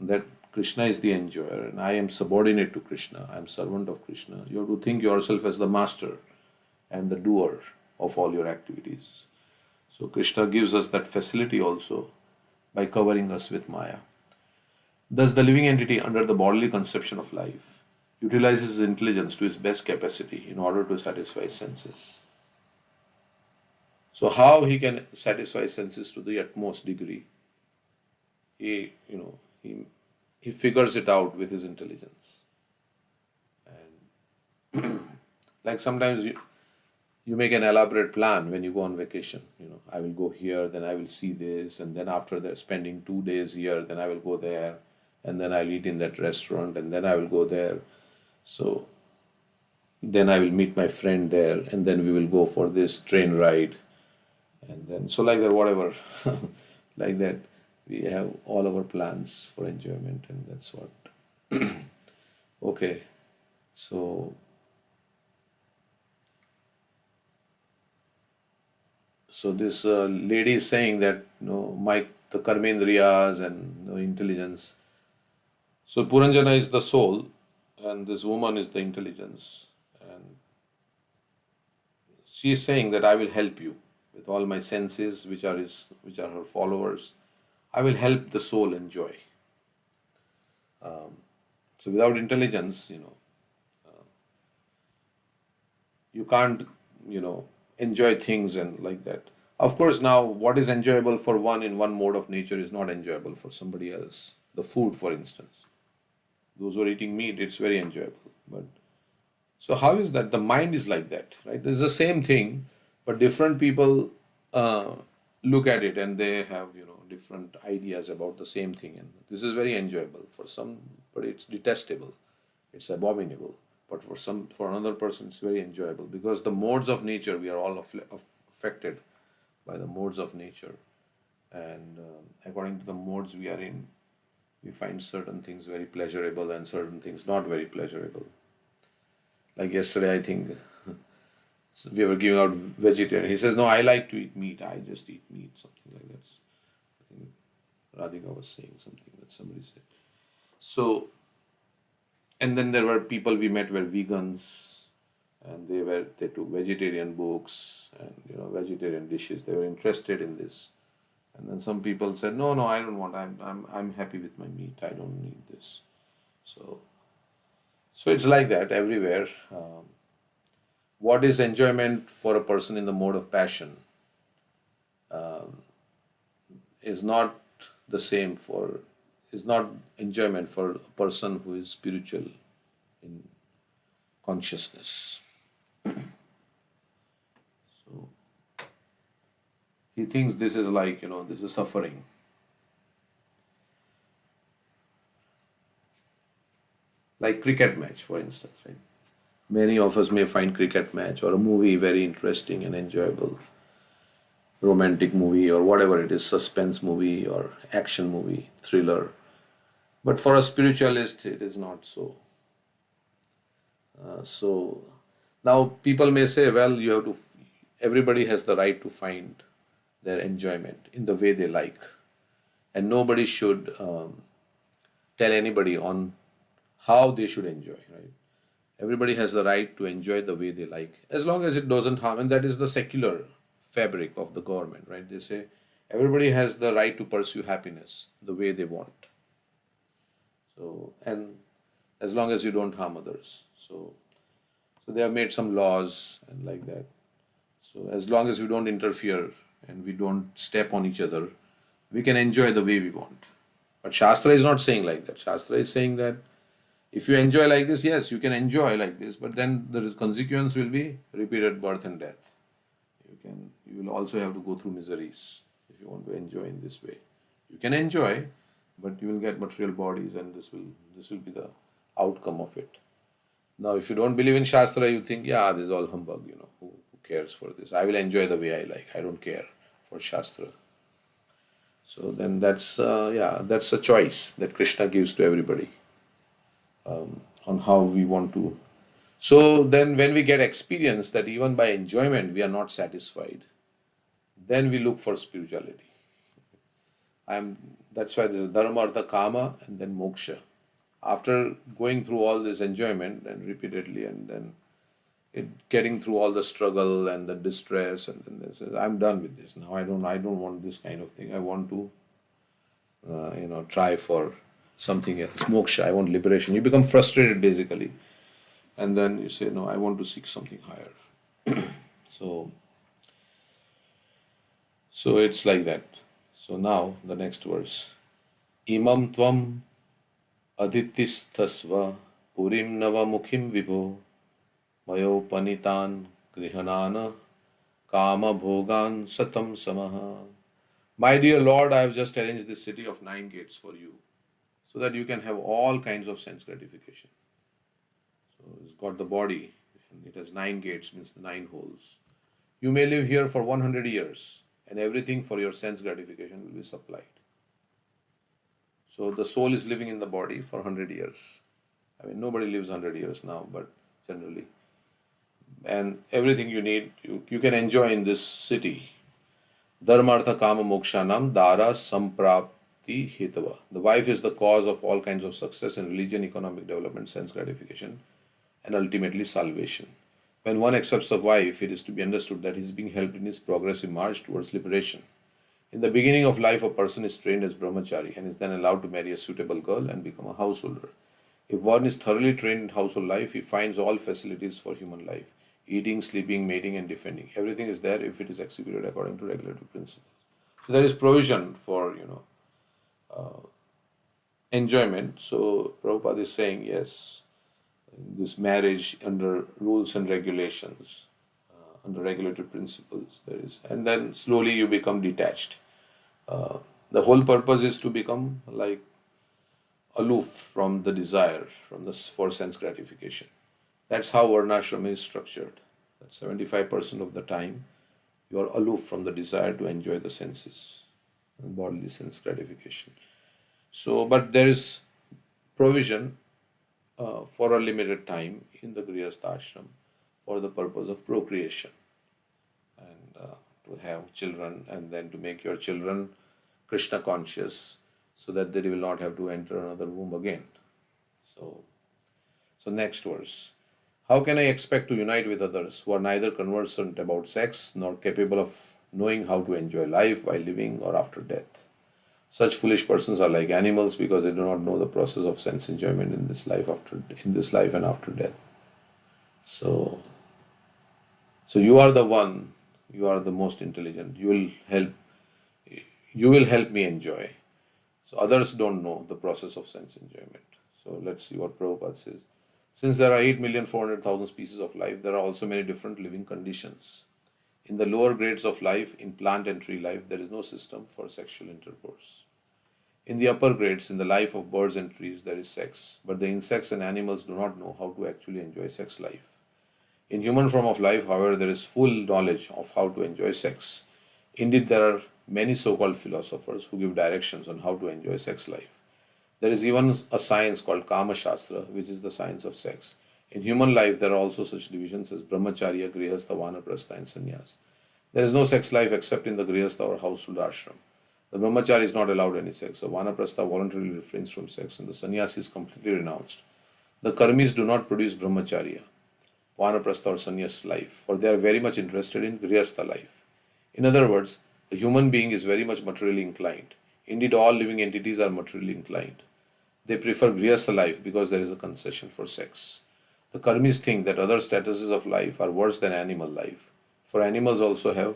that Krishna is the enjoyer and I am subordinate to Krishna. I am servant of Krishna. You have to think yourself as the master and the doer of all your activities. So Krishna gives us that facility also by covering us with Maya. Thus, the living entity under the bodily conception of life utilizes his intelligence to his best capacity in order to satisfy his senses. So, how he can satisfy senses to the utmost degree? He, he figures it out with his intelligence. And like sometimes you make an elaborate plan when you go on vacation. I will go here, then I will see this, and then after that, spending 2 days here, then I will go there, and then I'll eat in that restaurant, and then I will go there. So then I will meet my friend there, and then we will go for this train ride, and then so like that, whatever, like that, we have all our plans for enjoyment, and that's what. Okay, so. So this lady is saying that the karmendriyas and intelligence. So Puranjana is the soul, and this woman is the intelligence, and she is saying that I will help you with all my senses, which are her followers. I will help the soul enjoy. So without intelligence, you can't enjoy things and like that. Of course, now what is enjoyable for one in one mode of nature is not enjoyable for somebody else. The food, for instance, those who are eating meat, it's very enjoyable. But so how is that? The mind is like that, right? It's the same thing, but different people look at it and they have different ideas about the same thing. And this is very enjoyable for some, but it's detestable, it's abominable. But for another person, it's very enjoyable because the modes of nature, we are all affected by the modes of nature, and according to the modes we are in, we find certain things very pleasurable and certain things not very pleasurable. Like yesterday, I think so we were giving out vegetarian. He says, "No, I like to eat meat. I just eat meat." Something like that. I think Radhika was saying something that somebody said. So, and then there were people we met were vegans, and they took vegetarian books and vegetarian dishes. They were interested in this. And then some people said, "No, I don't want. I'm happy with my meat. I don't need this." So it's like that everywhere. What is enjoyment for a person in the mode of passion is not the same is not enjoyment for a person who is spiritual in consciousness. So he thinks this is like this is suffering. Like cricket match, for instance, right? Many of us may find cricket match or a movie very interesting and enjoyable, romantic movie or whatever it is, suspense movie or action movie, thriller. But for a spiritualist, it is not so. So Now, people may say, well, everybody has the right to find their enjoyment in the way they like, and nobody should tell anybody on how they should enjoy, right? Everybody has the right to enjoy the way they like, as long as it doesn't harm, and that is the secular fabric of the government, right? They say everybody has the right to pursue happiness the way they want. So, and as long as you don't harm others. So they have made some laws and like that. So as long as we don't interfere and we don't step on each other, we can enjoy the way we want. But Shastra is not saying like that. Shastra is saying that if you enjoy like this, yes, you can enjoy like this, but then the consequence will be repeated birth and death. You will also have to go through miseries if you want to enjoy in this way. You can enjoy, but you will get material bodies, and this will be the outcome of it. Now, if you don't believe in Shastra, you think, yeah, this is all humbug, who cares for this? I will enjoy the way I like. I don't care for Shastra. So then that's a choice that Krishna gives to everybody on how we want to. So then when we get experience that even by enjoyment we are not satisfied, then we look for spirituality. That's why there's dharma, artha, kama, and then moksha. After going through all this enjoyment and repeatedly, and then getting through all the struggle and the distress, and then they say, I'm done with this now. I don't want this kind of thing. I want to try for something else, moksha. I want liberation. You become frustrated basically, and then you say, no, I want to seek something higher. So it's like that. So now the next verse. Imam tvam adittisthasva purim navamukhim vibho mayopanitan grihanana kama bhogan satam samaha. My dear Lord, I have just arranged this city of 9 gates for you, so that you can have all kinds of sense gratification. So it's got the body, and it has 9 gates, means the 9 holes. You may live here for 100 years, and everything for your sense gratification will be supplied. So the soul is living in the body for 100 years. I mean, nobody lives 100 years now, but generally. And everything you need, you can enjoy in this city. Dharmartha kama mokshanam dara samprapti hitava. The wife is the cause of all kinds of success in religion, economic development, sense gratification, and ultimately salvation. When one accepts a wife, it is to be understood that he is being helped in his progressive march towards liberation. In the beginning of life, a person is trained as brahmachari and is then allowed to marry a suitable girl and become a householder. If one is thoroughly trained in household life, he finds all facilities for human life: eating, sleeping, mating, and defending. Everything is there if it is executed according to regulative principles. So there is provision for enjoyment. So Prabhupada is saying, yes, this marriage under rules and regulations, under regulated principles, there is, and then slowly you become detached. The whole purpose is to become like aloof from the desire, for sense gratification. That's how Varnashram is structured. That 75% of the time you are aloof from the desire to enjoy the senses and bodily sense gratification. So, but there is provision for a limited time in the Grihastha ashram for the purpose of procreation, and to have children, and then to make your children Krishna conscious, so that they will not have to enter another womb again. So next verse. How can I expect to unite with others who are neither conversant about sex nor capable of knowing how to enjoy life while living or after death? Such foolish persons are like animals because they do not know the process of sense enjoyment in this life and after death. So you are the one. You are the most intelligent. You will help me enjoy. So others don't know the process of sense enjoyment. So let's see what Prabhupada says. Since there are 8,400,000 species of life, there are also many different living conditions. In the lower grades of life, in plant and tree life, there is no system for sexual intercourse. In the upper grades, in the life of birds and trees, there is sex, but the insects and animals do not know how to actually enjoy sex life. In human form of life, however, there is full knowledge of how to enjoy sex. Indeed, there are many so-called philosophers who give directions on how to enjoy sex life. There is even a science called Kama Shastra, which is the science of sex. In human life, there are also such divisions as brahmacharya, grihastha, vanaprastha, and sannyas. There is no sex life except in the grihastha or household ashram. The brahmachari is not allowed any sex. The vanaprastha voluntarily refrains from sex, and the sannyasi is completely renounced. The karmis do not produce brahmacharya, vanaprastha, or sannyas life, for they are very much interested in grihastha life. In other words, a human being is very much materially inclined. Indeed, all living entities are materially inclined. They prefer grihastha life because there is a concession for sex. The karmis think that other statuses of life are worse than animal life, for animals also have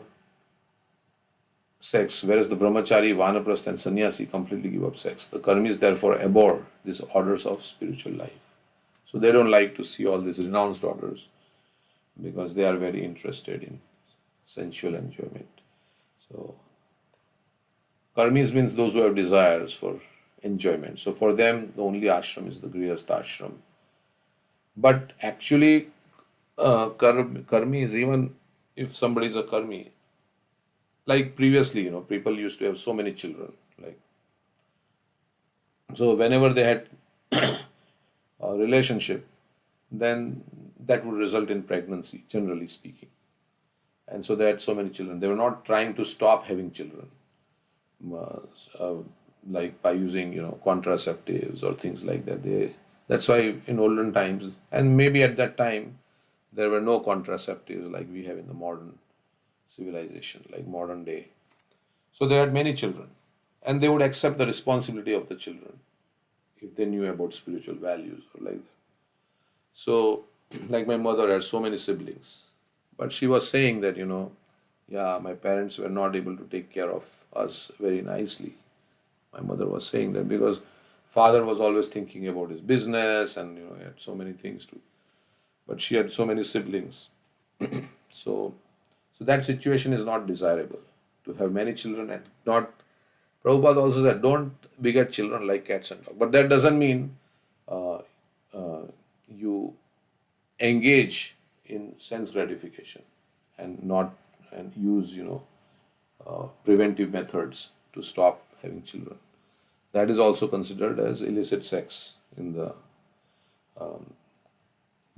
sex, whereas the brahmachari, vanaprastha, and sannyasi completely give up sex. The karmis therefore abhor these orders of spiritual life. So they don't like to see all these renounced orders because they are very interested in sensual enjoyment. So karmis means those who have desires for enjoyment. So for them, the only ashram is the grihastha ashram. But actually, karmi is, even if somebody is a karmi, like previously, people used to have so many children. Like, so whenever they had a relationship, then that would result in pregnancy, generally speaking. And so they had so many children. They were not trying to stop having children, uh, uh, like by using contraceptives or things like that. That's why in olden times, and maybe at that time, there were no contraceptives like we have in the modern civilization, like modern day. So they had many children, and they would accept the responsibility of the children if they knew about spiritual values or like that. So, like my mother had so many siblings, but she was saying that, yeah, my parents were not able to take care of us very nicely. My mother was saying that because father was always thinking about his business, and he had so many things to, but she had so many siblings. So, so that situation is not desirable, to have many children. And not, Prabhupada also said, don't beget children like cats and dogs. But that doesn't mean uh, uh, you engage in sense gratification and not and use preventive methods to stop having children. That is also considered as illicit sex in the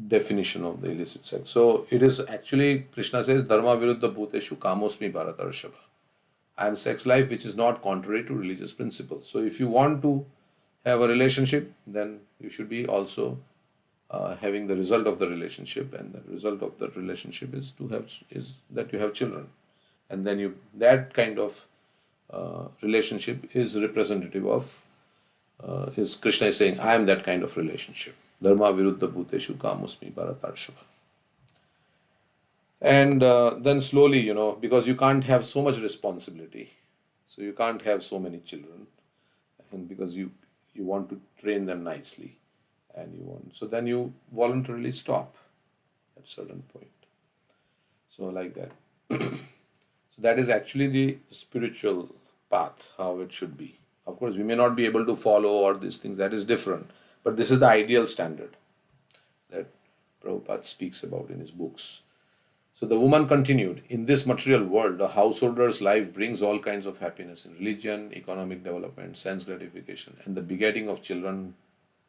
definition of the illicit sex. So it is actually, Krishna says, Dharma viruddha bhuteshu kamosmi bharatarshava. I am sex life which is not contrary to religious principles. So if you want to have a relationship, then you should be also having the result of the relationship, and the result of the relationship is that you have children, and then that kind of relationship is representative of is Krishna is saying, I am that kind of relationship. Dharma viruddha bhuteshu kamusmi bharatarshava. And then slowly, because you can't have so much responsibility, so you can't have so many children, and because you want to train them nicely, and so then you voluntarily stop at certain point. So like that. So that is actually the spiritual path, how it should be. Of course, we may not be able to follow all these things, that is different. But this is the ideal standard that Prabhupada speaks about in his books. So the woman continued, in this material world, a householder's life brings all kinds of happiness in religion, economic development, sense gratification, and the begetting of children.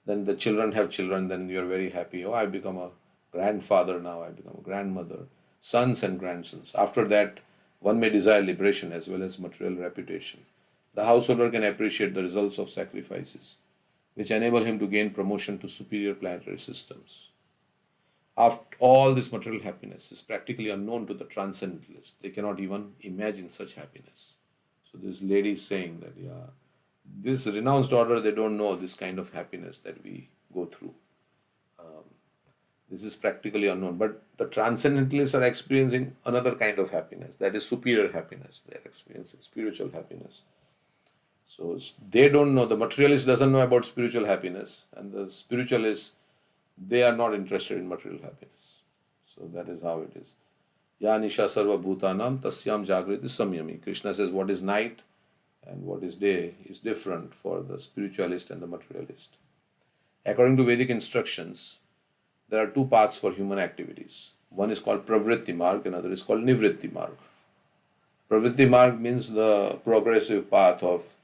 Then the children have children, then you're very happy. Oh, I've become a grandfather now, I've become a grandmother, sons and grandsons. After that, one may desire liberation as well as material reputation. The householder can appreciate the results of sacrifices, which enable him to gain promotion to superior planetary systems. After all this material happiness is practically unknown to the transcendentalists. They cannot even imagine such happiness. So this lady is saying that, yeah, this renounced order, they don't know this kind of happiness that we go through. This is practically unknown. But the transcendentalists are experiencing another kind of happiness, that is superior happiness. They are experiencing spiritual happiness. So they don't know, the materialist doesn't know about spiritual happiness, and the spiritualists, they are not interested in material happiness. So that is how it is. Ya nisha sarva bhutanam tasyam jagriti samyami. Krishna says what is night and what is day is different for the spiritualist and the materialist. According to Vedic instructions, there are two paths for human activities. One is called pravritti marg, another is called nivritti marg. Pravritti marg means the progressive path of,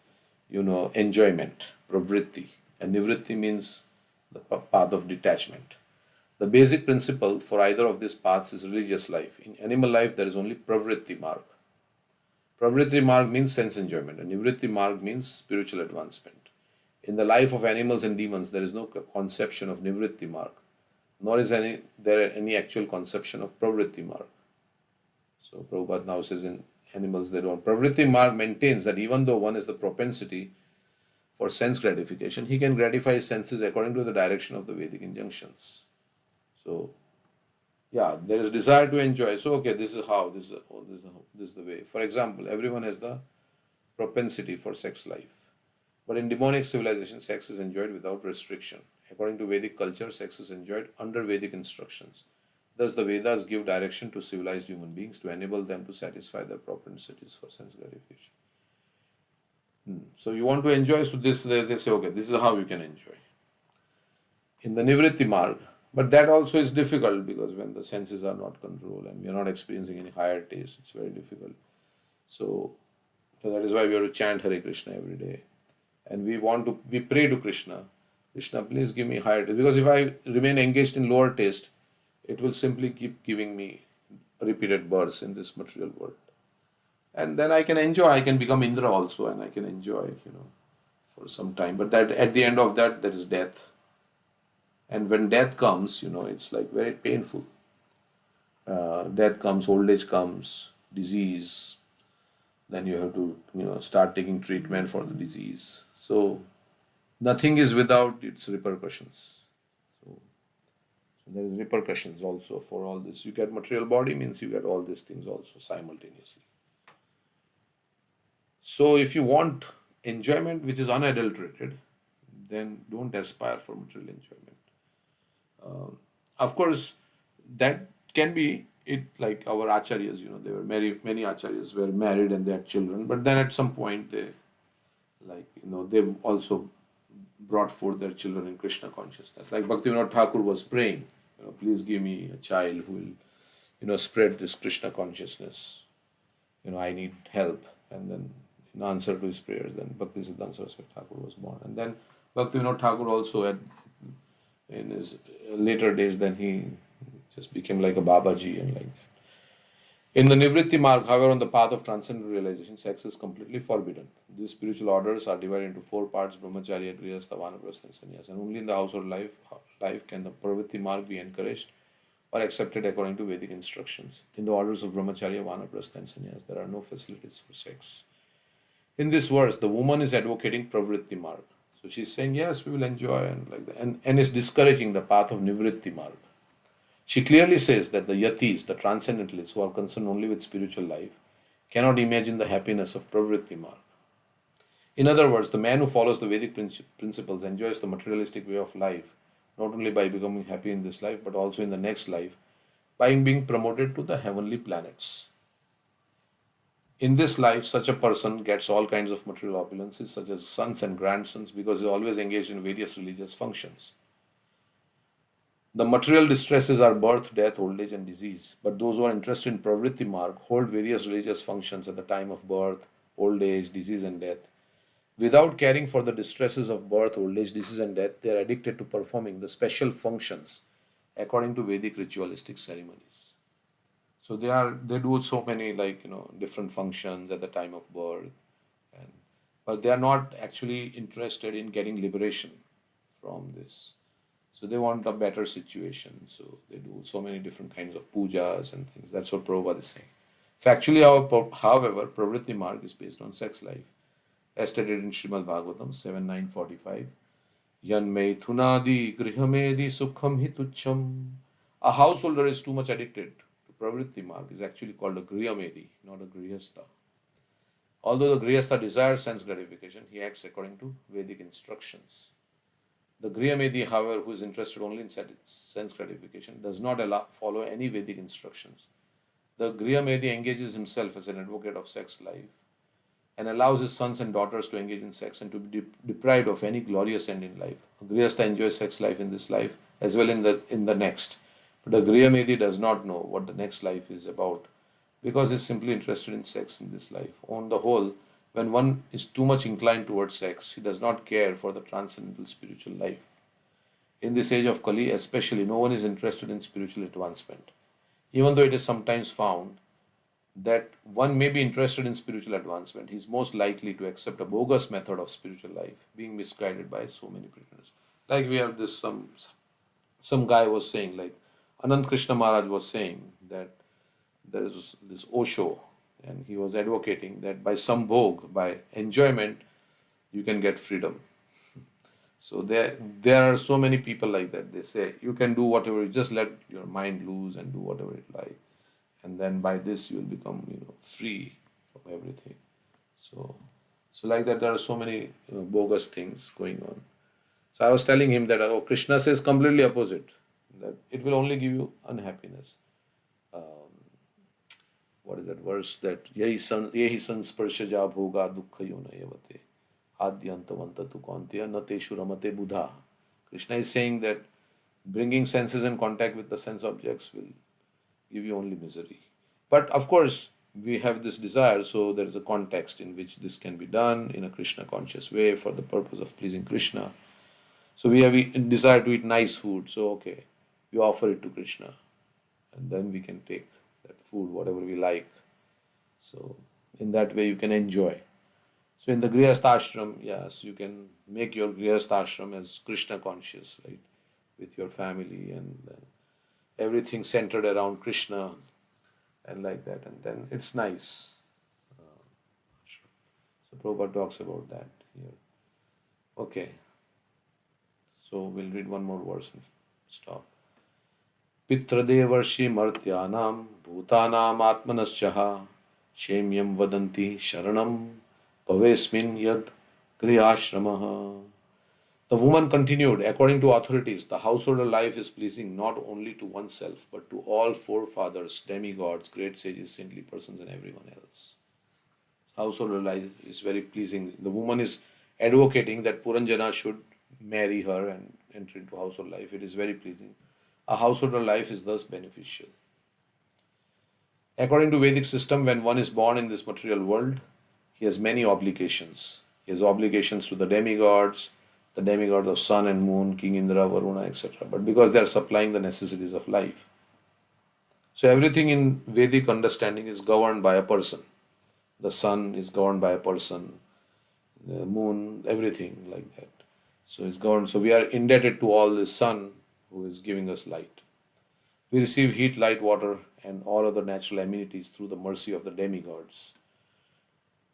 enjoyment, pravritti, and nivritti means the path of detachment. The basic principle for either of these paths is religious life. In animal life, there is only pravritti marg. Pravritti marg means sense enjoyment, and nivritti marg means spiritual advancement. In the life of animals and demons, there is no conception of nivritti marg, nor is there any actual conception of pravritti marg. So Prabhupada now says in animals they don't. Pravritti marg maintains that even though one has the propensity for sense gratification, he can gratify his senses according to the direction of the Vedic injunctions. So, yeah, there is desire to enjoy. So, okay, this is how, this is the way. For example, everyone has the propensity for sex life. But in demonic civilization, sex is enjoyed without restriction. According to Vedic culture, sex is enjoyed under Vedic instructions. Thus, the Vedas give direction to civilized human beings to enable them to satisfy their propensities for sense gratification. So, you want to enjoy, so this they say, okay, this is how you can enjoy. In the Nivritti Marg, but that also is difficult because when the senses are not controlled and we are not experiencing any higher taste, it's very difficult. So that is why we have to chant Hare Krishna every day. And we pray to Krishna, Krishna, please give me higher taste. Because if I remain engaged in lower taste, it will simply keep giving me repeated births in this material world. And then I can enjoy, I can become Indra also, and I can enjoy, for some time. But that at the end of that, there is death. And when death comes, it's like very painful. Death comes, old age comes, disease. Then you have to, start taking treatment for the disease. So nothing is without its repercussions. So there is repercussions also for all this. You get material body means you get all these things also simultaneously. So if you want enjoyment which is unadulterated, then don't aspire for material enjoyment. Of course, that can be it, like our acharyas, they were married, many acharyas were married and they had children, but then at some point they also brought forth their children in Krishna consciousness. Like Bhaktivinoda Thakur was praying, please give me a child who will, spread this Krishna consciousness. I need help. And then in answer to his prayers, then Bhaktisiddhanta Saraswati Thakur was born. And then Bhaktivinoda Thakur also had, in his later days, then he just became like a Babaji and like that. In the Nivritti Marg, however, on the path of transcendental realization, sex is completely forbidden. These spiritual orders are divided into 4 parts: Brahmacharya, Grihastha, Vanaprastha, and Sannyas. And only in the household life can the Pravritti Marg be encouraged or accepted according to Vedic instructions. In the orders of Brahmacharya, Vanaprastha, and Sannyas, there are no facilities for sex. In this verse, the woman is advocating Pravritti Marg. So she's saying, yes, we will enjoy and like that, and is discouraging the path of Nivritti Marg. She clearly says that the yatis, the transcendentalists who are concerned only with spiritual life, cannot imagine the happiness of Pravritti Marg. In other words, the man who follows the Vedic principles enjoys the materialistic way of life, not only by becoming happy in this life, but also in the next life, by being promoted to the heavenly planets. In this life, such a person gets all kinds of material opulences, such as sons and grandsons, because he is always engaged in various religious functions. The material distresses are birth, death, old age, and disease. But those who are interested in Pravritti Marg hold various religious functions at the time of birth, old age, disease, and death. Without caring for the distresses of birth, old age, disease, and death, they are addicted to performing the special functions according to Vedic ritualistic ceremonies. So they do so many different functions at the time of birth, but they are not actually interested in getting liberation from this. So they want a better situation. So they do so many different kinds of pujas and things. That's what Prabhupada is saying. Factually, however, Pravritti Marg is based on sex life, as stated in Srimad Bhagavatam 7.9.45. Yan me thunadi grihamedi sukham hitucham. A householder is too much addicted to Pravritti Marg is actually called a griyamedi, not a grihastha. Although the grihastha desires sense gratification, he acts according to Vedic instructions. The griyamedi, however, who is interested only in sense gratification, does not follow any Vedic instructions. The griyamedi engages himself as an advocate of sex life and allows his sons and daughters to engage in sex and to be deprived of any glorious end in life. A grihastha enjoys sex life in this life as well in the next. But a griyamedi does not know what the next life is about because he is simply interested in sex in this life. On the whole, when one is too much inclined towards sex, he does not care for the transcendental spiritual life. In this age of Kali, especially, no one is interested in spiritual advancement. Even though it is sometimes found that one may be interested in spiritual advancement, he is most likely to accept a bogus method of spiritual life, being misguided by so many pretenders. Like we have this some guy was saying, like Anand Krishna Maharaj was saying that there is this Osho, and he was advocating that by some bhog, by enjoyment, you can get freedom. So there are so many people like that. They say you can do whatever, just let your mind loose and do whatever it like, and then by this you will become free from everything. So like that, there are so many bogus things going on. So I was telling him that Krishna says completely opposite, that it will only give you unhappiness. What is that verse, that yehi sansparshaja bhoga dukkha yonayavate adyantavanta tu kanteya nateshu ramate buddha. Krishna is saying that bringing senses in contact with the sense objects will give you only misery. But of course, we have this desire, so there is a context in which this can be done in a Krishna conscious way for the purpose of pleasing Krishna. So we have a desire to eat nice food, so okay, we offer it to Krishna, and then we can take that food, whatever we like. So in that way, you can enjoy. So in the Grihastha ashram, yes, you can make your Grihastha ashram as Krishna conscious, right, with your family and then everything centered around Krishna and like that, and then it's nice. So Prabhupada talks about that here. Okay, so we'll read one more verse and stop. पितृदेवर्षि मर्त्यानां भूतानाम् आत्मनश्चः क्षेम्यं वदन्ति शरणं भवेस्मिन् यद् गृहाश्रमः. The woman continued, according to authorities, the householder life is pleasing not only to oneself, but to all forefathers, demigods, great sages, saintly persons, and everyone else. Householder life is very pleasing. The woman is advocating that Puranjana should marry her and enter into household life. It is very pleasing. A householder life is thus beneficial. According to Vedic system, when one is born in this material world, he has many obligations. He has obligations to the demigods of sun and moon, King Indra, Varuna, etc. But because they are supplying the necessities of life. So everything in Vedic understanding is governed by a person. The sun is governed by a person, the moon, everything like that. So it's governed. So we are indebted to all the sun who is giving us light. We receive heat, light, water, and all other natural amenities through the mercy of the demigods.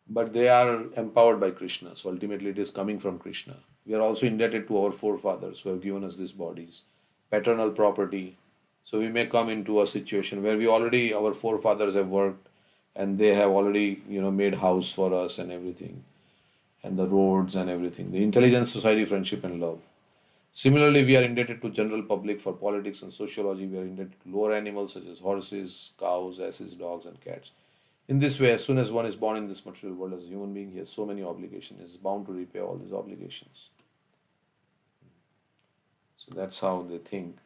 But they are empowered by Krishna. So ultimately it is coming from Krishna. We are also indebted to our forefathers who have given us these bodies, paternal property. So we may come into a situation where our forefathers have worked and they have already, made house for us and everything, and the roads and everything. The intelligence, society, friendship, and love. Similarly, we are indebted to general public for politics and sociology. We are indebted to lower animals such as horses, cows, asses, dogs, and cats. In this way, as soon as one is born in this material world as a human being, he has so many obligations. He is bound to repay all these obligations. So that's how they think.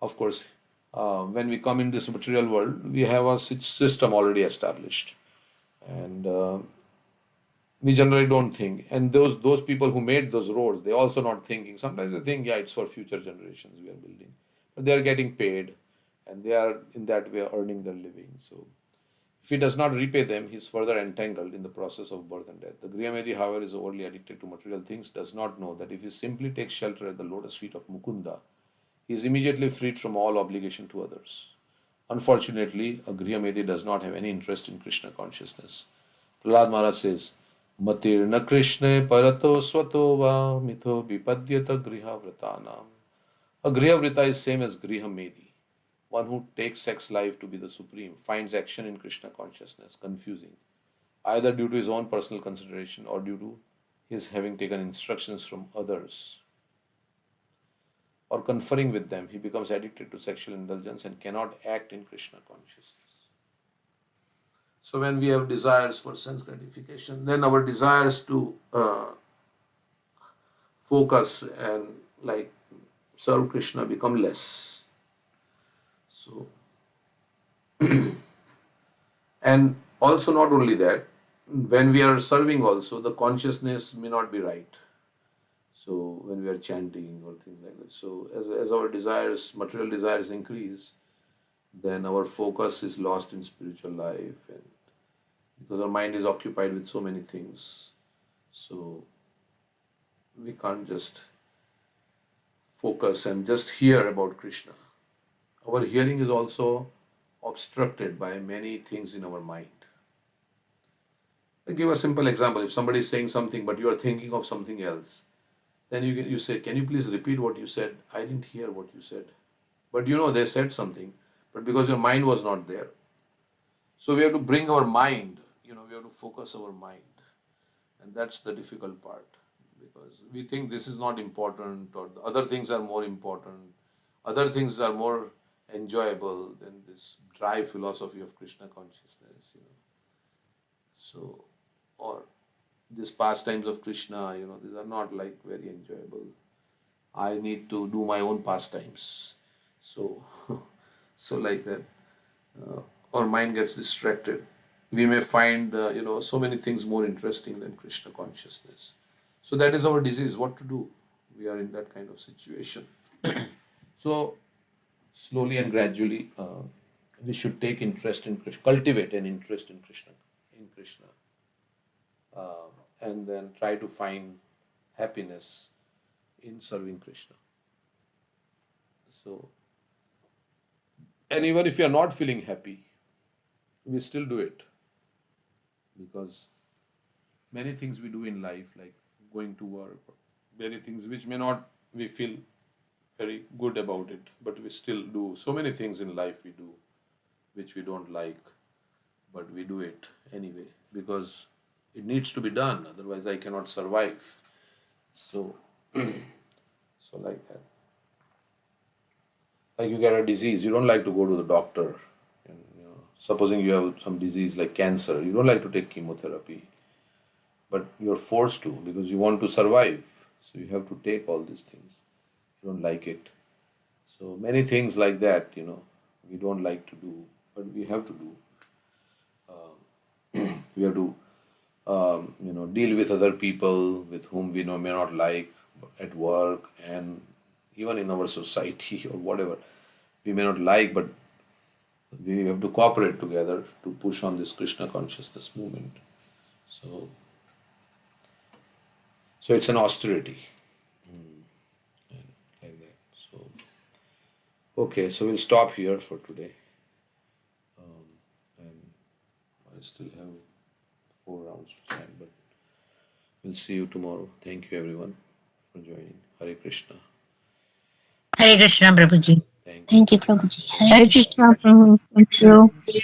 Of course, when we come in this material world, we have a system already established, and we generally don't think. And those people who made those roads, they also not thinking. Sometimes they think, yeah, it's for future generations we are building, but they are getting paid, and they are in that way earning their living. So if he does not repay them, he is further entangled in the process of birth and death. The Grihayamedi, however, is overly addicted to material things, does not know that if he simply takes shelter at the lotus feet of Mukunda, he is immediately freed from all obligation to others. Unfortunately, a Grihayamedi does not have any interest in Krishna consciousness. Prahlad Maharaj says, Matirna Krishna parato swato va mitho vipadyata griha vratanam. A griha vrita is same as Grihayamedi. One who takes sex life to be the supreme finds action in Krishna consciousness confusing, either due to his own personal consideration or due to his having taken instructions from others or conferring with them. He becomes addicted to sexual indulgence and cannot act in Krishna consciousness. So when we have desires for sense gratification, then our desires to focus and like serve Krishna become less. So and also not only that, when we are serving also, the consciousness may not be right. So when we are chanting or things like that. So as our desires, material desires increase, then our focus is lost in spiritual life, and because our mind is occupied with so many things, so we can't just focus and just hear about Krishna. Our hearing is also obstructed by many things in our mind. I give a simple example. If somebody is saying something but you are thinking of something else, then you say, can you please repeat what you said? I didn't hear what you said. But you know they said something, but because your mind was not there. So we have to bring our mind, we have to focus our mind. And that's the difficult part, because we think this is not important or the other things are more important. Other things are more enjoyable than this dry philosophy of Krishna consciousness. So, or these pastimes of Krishna, these are not like very enjoyable. I need to do my own pastimes. So, so like that, our mind gets distracted. We may find, so many things more interesting than Krishna consciousness. So that is our disease. What to do? We are in that kind of situation. So slowly and gradually, we should take interest in Krishna, cultivate an interest in Krishna, uh, and then try to find happiness in serving Krishna. So, and even if you are not feeling happy, we still do it, because many things we do in life, like going to work, many things which may not we feel very good about it, but we still do. So many things in life we do which we don't like, but we do it anyway because it needs to be done. Otherwise, I cannot survive. So, so like that. Like you get a disease, you don't like to go to the doctor. And, supposing you have some disease like cancer, you don't like to take chemotherapy, but you're forced to because you want to survive. So you have to take all these things. You don't like it. So many things like that, we don't like to do, but we have to do. We have to, deal with other people with whom we may not like at work and even in our society or whatever. We may not like, but we have to cooperate together to push on this Krishna consciousness movement. So, so it's an austerity, and like that. So, okay, so we'll stop here for today. And I still have 4 rounds to chant, but we'll see you tomorrow. Thank you, everyone, for joining. Hare Krishna. Hare Krishna, Prabhuji. Thank you. Thank you, Prabhuji. Hare Hare Krishna. Krishna, Prabhu. Thank you.